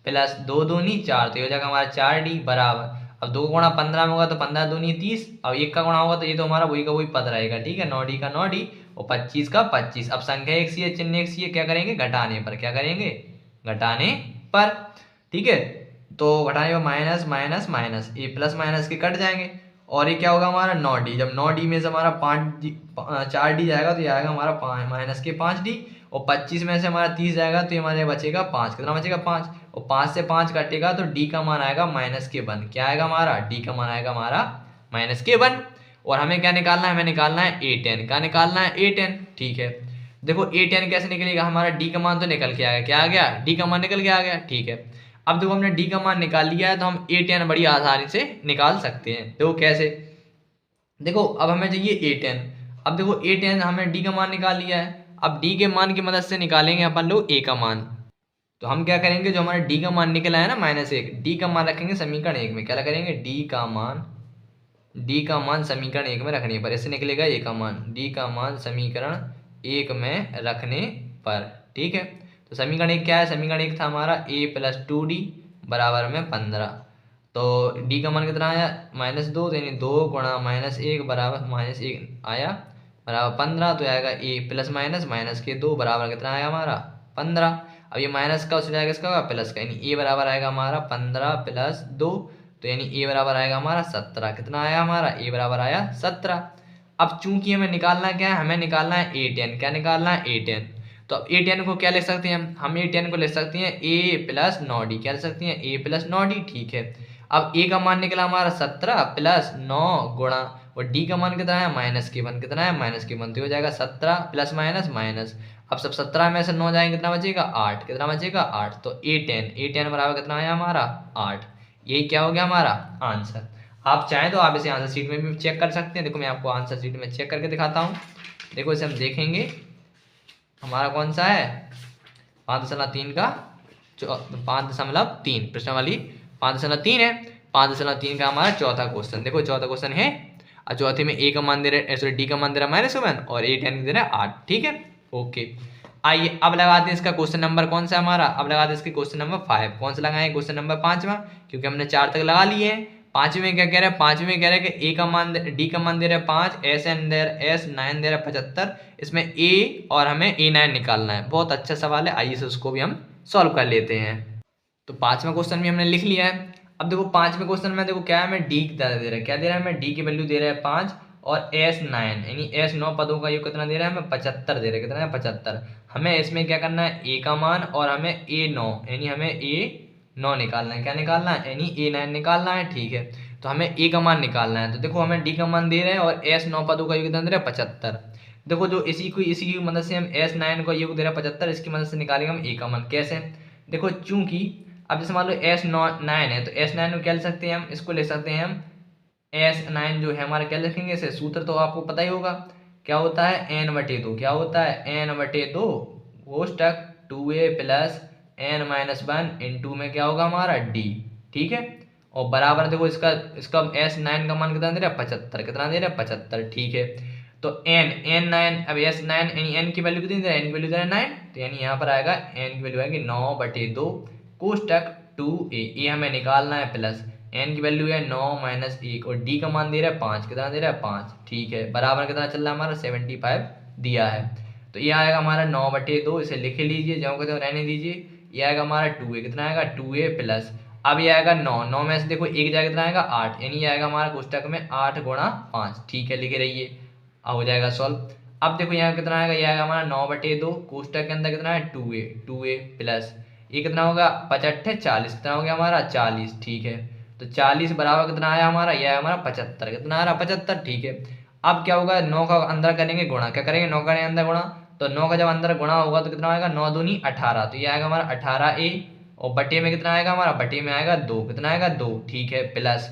Speaker 1: प्लस 2 दूनी 4, तो ये हो जाएगा हमारा 4d बराबर, अब 2 गुणा 15 में होगा तो 15 दूनी 30, अब 1 का गुणा होगा तो ये तो हमारा वही का वही पद रहेगा। ठीक है, 9d का 9d और 25 का 25। अब संख्या एक सी है, चिन्ह एक सी है, क्या करेंगे घटाने पर, क्या करेंगे घटाने पर। ठीक है, तो घटाने पर माइनस माइनस माइनस, ये प्लस माइनस के कट जाएंगे, और ये क्या होगा हमारा 9d, जब 9d में से हमारा 4d जाएगा तो ये आएगा हमारा माइनस के 5d, और 25 में से हमारा 30 जाएगा तो ये हमारे बचेगा 5, कितना बचेगा 5, और 5 से 5 कटेगा तो d का मान आएगा माइनस के 1, क्या आएगा हमारा d का मान आएगा हमारा माइनस के 1। और हमें क्या निकालना है, हमें निकालना है A10, क्या निकालना है A10। ठीक है, देखो A10 कैसे निकलेगा, हमारा d का मान तो निकल के आ गया, क्या आ गया d का मान निकल के आ गया। ठीक है, अब देखो हमने d का मान निकाल लिया है तो हम A10 बड़ी आसानी से निकाल सकते हैं। देखो कैसे, देखो अब हमें चाहिए A10, अब देखो A10 हमने d का मान निकाल लिया है, अब d के मान की मदद से निकालेंगे अपन लोग a का मान। तो हम क्या करेंगे, जो हमारा d का मान निकला है ना -1, d का मान रखेंगे समीकरण 1 में, क्या करेंगे d का मान समीकरण 1 में रखने पर ऐसे निकलेगा a का मान, d का मान समीकरण 1 में रखने पर। ठीक है, तो समीकरण 1 क्या है, समीकरण 1 था हमारा a प्लस 2d बराबर में 15, तो d का मान कितना आया -2, तो यानी 2 गुणा -1 बराबर -1 आया बराबर 15, तो आएगा a प्लस माइनस माइनस के 2 बराबर कितना आया हमारा 15। अब ये माइनस का उस जाएगा इसका होगा प्लस का, यानी a बराबर आएगा हमारा 15 प्लस 2, तो यानी a बराबर आएगा हमारा 17, कितना आया हमारा a बराबर आया 17। अब चूंकि हमें निकालना क्या है, हमें निकालना है A10, क्या निकालना है A10, तो अब A10 को क्या लिख सकते हैं हम A10 को लिख सकते हैं a प्लस 9d, क्या लिख सकते हैं a प्लस 9d। ठीक है, अब a का मान निकला हमारा 17 प्लस 9 गुणा, और d का मान कितना है -1, कितना है -1, तो हो जाएगा 17 प्लस माइनस माइनस, अब सब 17 में से 9 जाएंगे कितना बचेगा 8, कितना बचेगा 8, तो A10 बराबर कितना आया हमारा 8। यही क्या हो गया हमारा आंसर। आप चाहें तो आप इसे आंसर शीट में भी चेक कर सकते हैं, देखो मैं आपको आंसर शीट में चेक करके दिखाता हूँ। देखो इसे हम देखेंगे, हमारा कौन सा है 5.3 का 5.3 प्रश्न वाली 5.3 है। 5.3 का हमारा चौथा क्वेश्चन, देखो चौथा क्वेश्चन है और चौथे में ए का मान दे रहे, सॉरी डी का मान दे रहा -1 और ए 10 दे रहा है 8। ठीक है, ओके। आइए अब लगाते हैं इसका क्वेश्चन नंबर कौन सा हमारा, अब लगाते हैं इसके क्वेश्चन नंबर 5। कौन सा लगाएं, क्वेश्चन नंबर 5वां, क्योंकि हमने 4 तक लगा लिए हैं। 5वें में क्या कह रहा है, 5वें में कह रहा है कि ए का मान डी का मान दे रहा है 5, एस 9 दे रहा है 75, इसमें ए और हमें A9 निकालना है। बहुत अच्छा सवाल है, आइए से उसको भी हम सॉल्व कर लेते हैं। तो 5वां क्वेश्चन भी हमने लिख लिया है। अब देखो 5वें क्वेश्चन में देखो क्या है, हमें डी दे रहा है, क्या दे रहा है हमें, डी की वैल्यू दे रहा है 5 और S9 यानी S9 पदों का योग कितना दे रहा है हमें 75 दे रहा है, कितना है 75। हमें इसमें क्या करना है, ए का मान और हमें A9 यानी हमें A9 निकालना है, क्या निकालना है यानी A9 निकालना है। ठीक है, तो हमें ए का मान निकालना है। तो देखो हमें डी का मान दे रहे हैं और S9 पदों का योग कितना दे रहा है 75। देखो जो इसी की मदद से हम S9 को योग दे रहा है 75, इसकी मदद से निकालेंगे हम ए का मान। कैसे, देखो चूंकि अब जैसे मान लो S9 है तो S9 को क्या ले सकते हैं हम, इसको ले सकते हैं हम S9 जो है हमारा, क्या लिखेंगे इसे, सूत्र तो आपको पता ही होगा, क्या होता है n/2, क्या होता है n/2 कोष्टक 2a plus n-1 into में क्या होगा हमारा d। ठीक है, और बराबर देखो इसका इसका S9 का मान कितना दे रहा है 75, कितना दे रहा है 75। ठीक है, तो n9 अब S9 यानी n की वैल्यू कितनी दे रहा है, n की वैल्यू दे रहा है 9, तो यानी यहाँ पर आएगा n की वैल्यू आएगी 9/2 कोष्टक 2a, ये हमें निकालना है प्लस n की वैल्यू है 9 - 1 और d का मान दे रहा है 5, कितना दे रहा है 5। ठीक है, बराबर कितना चल रहा है हमारा 75 दिया है। तो ये आएगा हमारा 9/2, इसे लिख लीजिए, जो कहते हैं रहने दीजिए। ये आएगा हमारा 2a, कितना आएगा 2a प्लस, अब ये आएगा 9 में से देखो एक जाएगा कितना आएगा 8, यानी ये आएगा हमारा कोष्टक में 8 × 5। ठीक है, लिखे रहिए, अब हो जाएगा सॉल्व। अब देखो यहाँ कितना आएगा, ये आएगा हमारा 9/2 कोष्टक के अंदर कितना है 2a प्लस ये कितना होगा 55 40, कितना हो गया हमारा 40। ठीक है, तो 40 बराबर कितना आया हमारा, यह है हमारा 75, कितना आ रहा 75। ठीक है, अब क्या होगा 9 का अंदर करेंगे गुणा, क्या करेंगे 9 का अंदर गुणा, तो 9 का जब अंदर गुणा होगा तो कितना आएगा 9 दूनी 18, तो ये आएगा हमारा 18a और बटे में कितना आएगा हमारा, बटे में आएगा 2, कितना आएगा 2। ठीक है, प्लस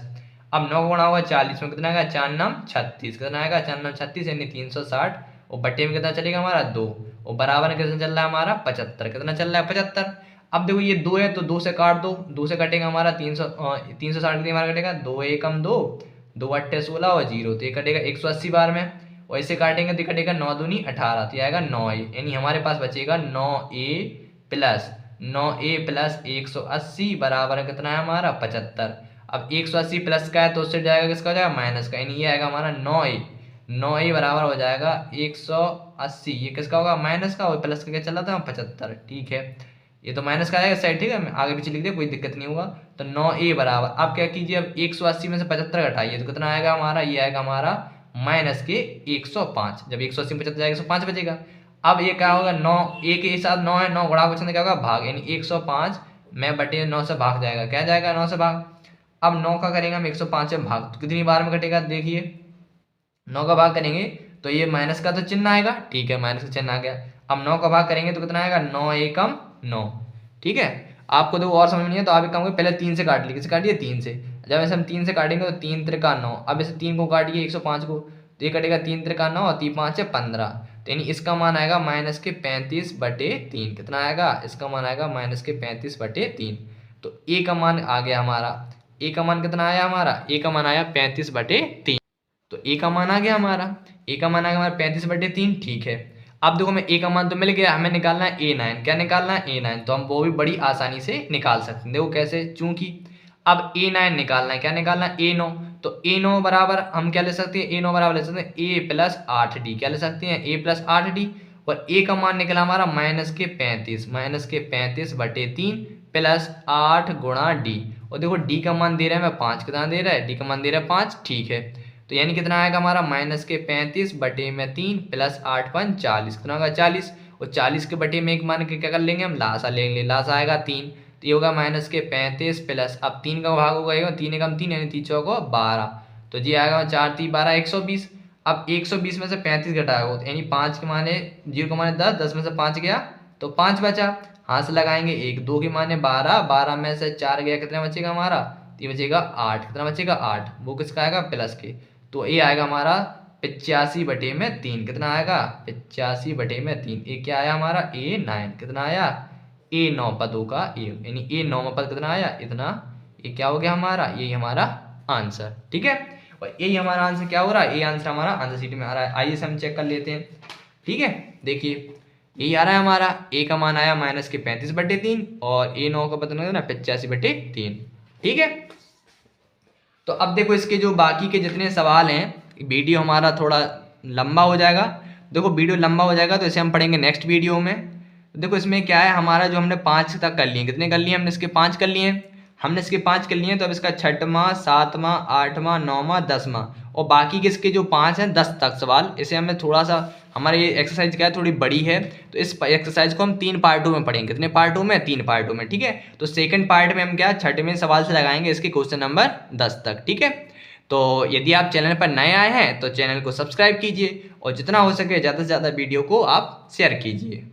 Speaker 1: अब 9 का गुणा होगा 40 में, कितना आएगा 4 9 36, कितना आएगा 4 9 36 यानी 360 और बटे में कितना चलेगा हमारा 2 और बराबर में कितना चल रहा है हमारा 75, कितना चल रहा है 75। अब देखो ये 2 है तो 2 से काट दो, 2 से कटेगा हमारा 360 हमारा कटेगा 2 एकम 2 2 अट्ठे 16 और 0, तो ये कटेगा 180 बार में, और इसे काटेंगे तो कटेगा 9 दूनी 18, तो ये आएगा 9a, यानी हमारे पास बचेगा 9a प्लस 180 बराबर कितना है हमारा 75। अब 180 प्लस का है तो उससे जाएगा किसका हो जाएगा माइनस का, यानी ये आएगा हमारा 9a बराबर हो जाएगा 180, ये किसका होगा माइनस का, और प्लस का क्या चल रहा था 75। ठीक है, ये तो माइनस का आएगा साइड, ठीक है आगे पीछे लिख दे कोई दिक्कत नहीं होगा। तो 9a बराबर, अब क्या कीजिए, अब 180 में से 75 घटाइए तो कितना आएगा हमारा, ये आएगा हमारा माइनस के 105, जब 180 में 75 जाएगा 105 बचेगा। अब ये क्या होगा 9 a के साथ 9 है, 9 गुणा क्वेश्चन क्या होगा भाग, यानी 105 में बटे 9 से भाग जाएगा, क्या जाएगा 9 से भाग। अब 9 का करेंगे हम 105 से भाग, तो कितनी बार में कटेगा देखिए, 9 का भाग करेंगे तो ये माइनस का तो चिन्ह आएगा। ठीक है, माइनस का चिन्ह आ गया। अब 9 का भाग करेंगे तो कितना आएगा 9 एकम 9। ठीक है, आपको देखो और समझ में नहीं है तो आप एक काम करिए, पहले 3 से काट लीजिए, किसे काटिए 3 से, जब ऐसे हम 3 से काटेंगे तो 3 त्रिका 9, अब इसे 3 को काटिए 105 को, तो ये कटेगा 3 त्रिका 9 और 3 5 15, तो यानी इसका मान आएगा माइनस के 35/3, कितना आएगा इसका मान आएगा माइनस के 35/3। तो ए का मान आ गया हमारा, ए का मान कितना आया हमारा, ए का मान आया 35/3, तो ए का मान आ गया हमारा, ए का मान आ गया हमारा 35/3। ठीक है, अब देखो हमें ए का मान तो मिल गया, हमें निकालना है A9, क्या निकालना है A9, तो हम वो भी बड़ी आसानी से निकाल सकते हैं। देखो कैसे, चूंकि अब A9 निकालना है, क्या निकालना है A9, तो A9 बराबर हम क्या ले सकते हैं, A9 बराबर ले सकते हैं A + 8D, क्या ले सकते हैं A + 8D, और A का मान निकला हमारा माइनस के 35/3 प्लस 8 गुणा D, और देखो D का मान दे रहा है मैं 5, कितना दे रहा है D का मान दे रहा है 5। ठीक है, तो यानी कितना आएगा हमारा माइनस के 35/3 प्लस 8 × 5 40, कितना होगा 40, और 40 के बटे में एक मान के क्या कर लेंगे हम लासा ले लेंगे, लासा आएगा 3, तो ये होगा माइनस के 35 प्लस, अब 3 का भाग होगा 3 एकम 3 यानी 3 चौको 12, तो जी आएगा 4 3 12 120। अब 120 में से 35 घटाएगा तो यानी 5 के माने 0 के माने 10, 10 में से 5 गया तो 5 बचा, हाथ से लगाएंगे 1, 2 के माने 12, 12 में से 4 गया कितना बचेगा हमारा, ये बचेगा 8, कितना बचेगा 8, वो किसका आएगा प्लस के, तो ये आएगा हमारा 85/3 कितना आएगा 85/3। ये क्या आया हमारा A9 कितना आया A9 पदों का योग, यानी A9 पद कितना आया इतना। ये क्या हो गया हमारा, यही हमारा आंसर। ठीक है, और यही हमारा आंसर क्या हो रहा है, ये आंसर हमारा आंसर शीट में आ रहा है। आइए हम चेक कर लेते हैं। ठीक है, देखिए यही आ रहा है हमारा A का मान आया -35/3 और A9 का पता ना 85/3। ठीक है, तो अब देखो इसके जो बाकी के जितने सवाल हैं, वीडियो हमारा थोड़ा लंबा हो जाएगा। देखो वीडियो लंबा हो जाएगा तो इसे हम पढ़ेंगे नेक्स्ट वीडियो में। देखो इसमें क्या है हमारा, जो हमने 5 तक कर लिए, कितने कर लिए हमने इसके 5 कर लिए हैं, हमने इसके 5 कर लिए हैं। तो अब इसका 6वां 7वां 8वां 9वां 10वां और बाकी के इसके जो 5 हैं 10 तक सवाल, इसे हमें थोड़ा सा, हमारी ये एक्सरसाइज क्या है थोड़ी बड़ी है, तो इस एक्सरसाइज को हम 3 पार्टों में पढ़ेंगे। कितने पार्टों में, 3 पार्टों में। ठीक है, तो सेकंड पार्ट में हम क्या 6वें सवाल से लगाएंगे इसके क्वेश्चन नंबर 10 तक। ठीक है, तो यदि आप चैनल पर नए आए हैं तो चैनल को सब्सक्राइब कीजिए और जितना हो सके ज़्यादा से ज़्यादा वीडियो को आप शेयर कीजिए।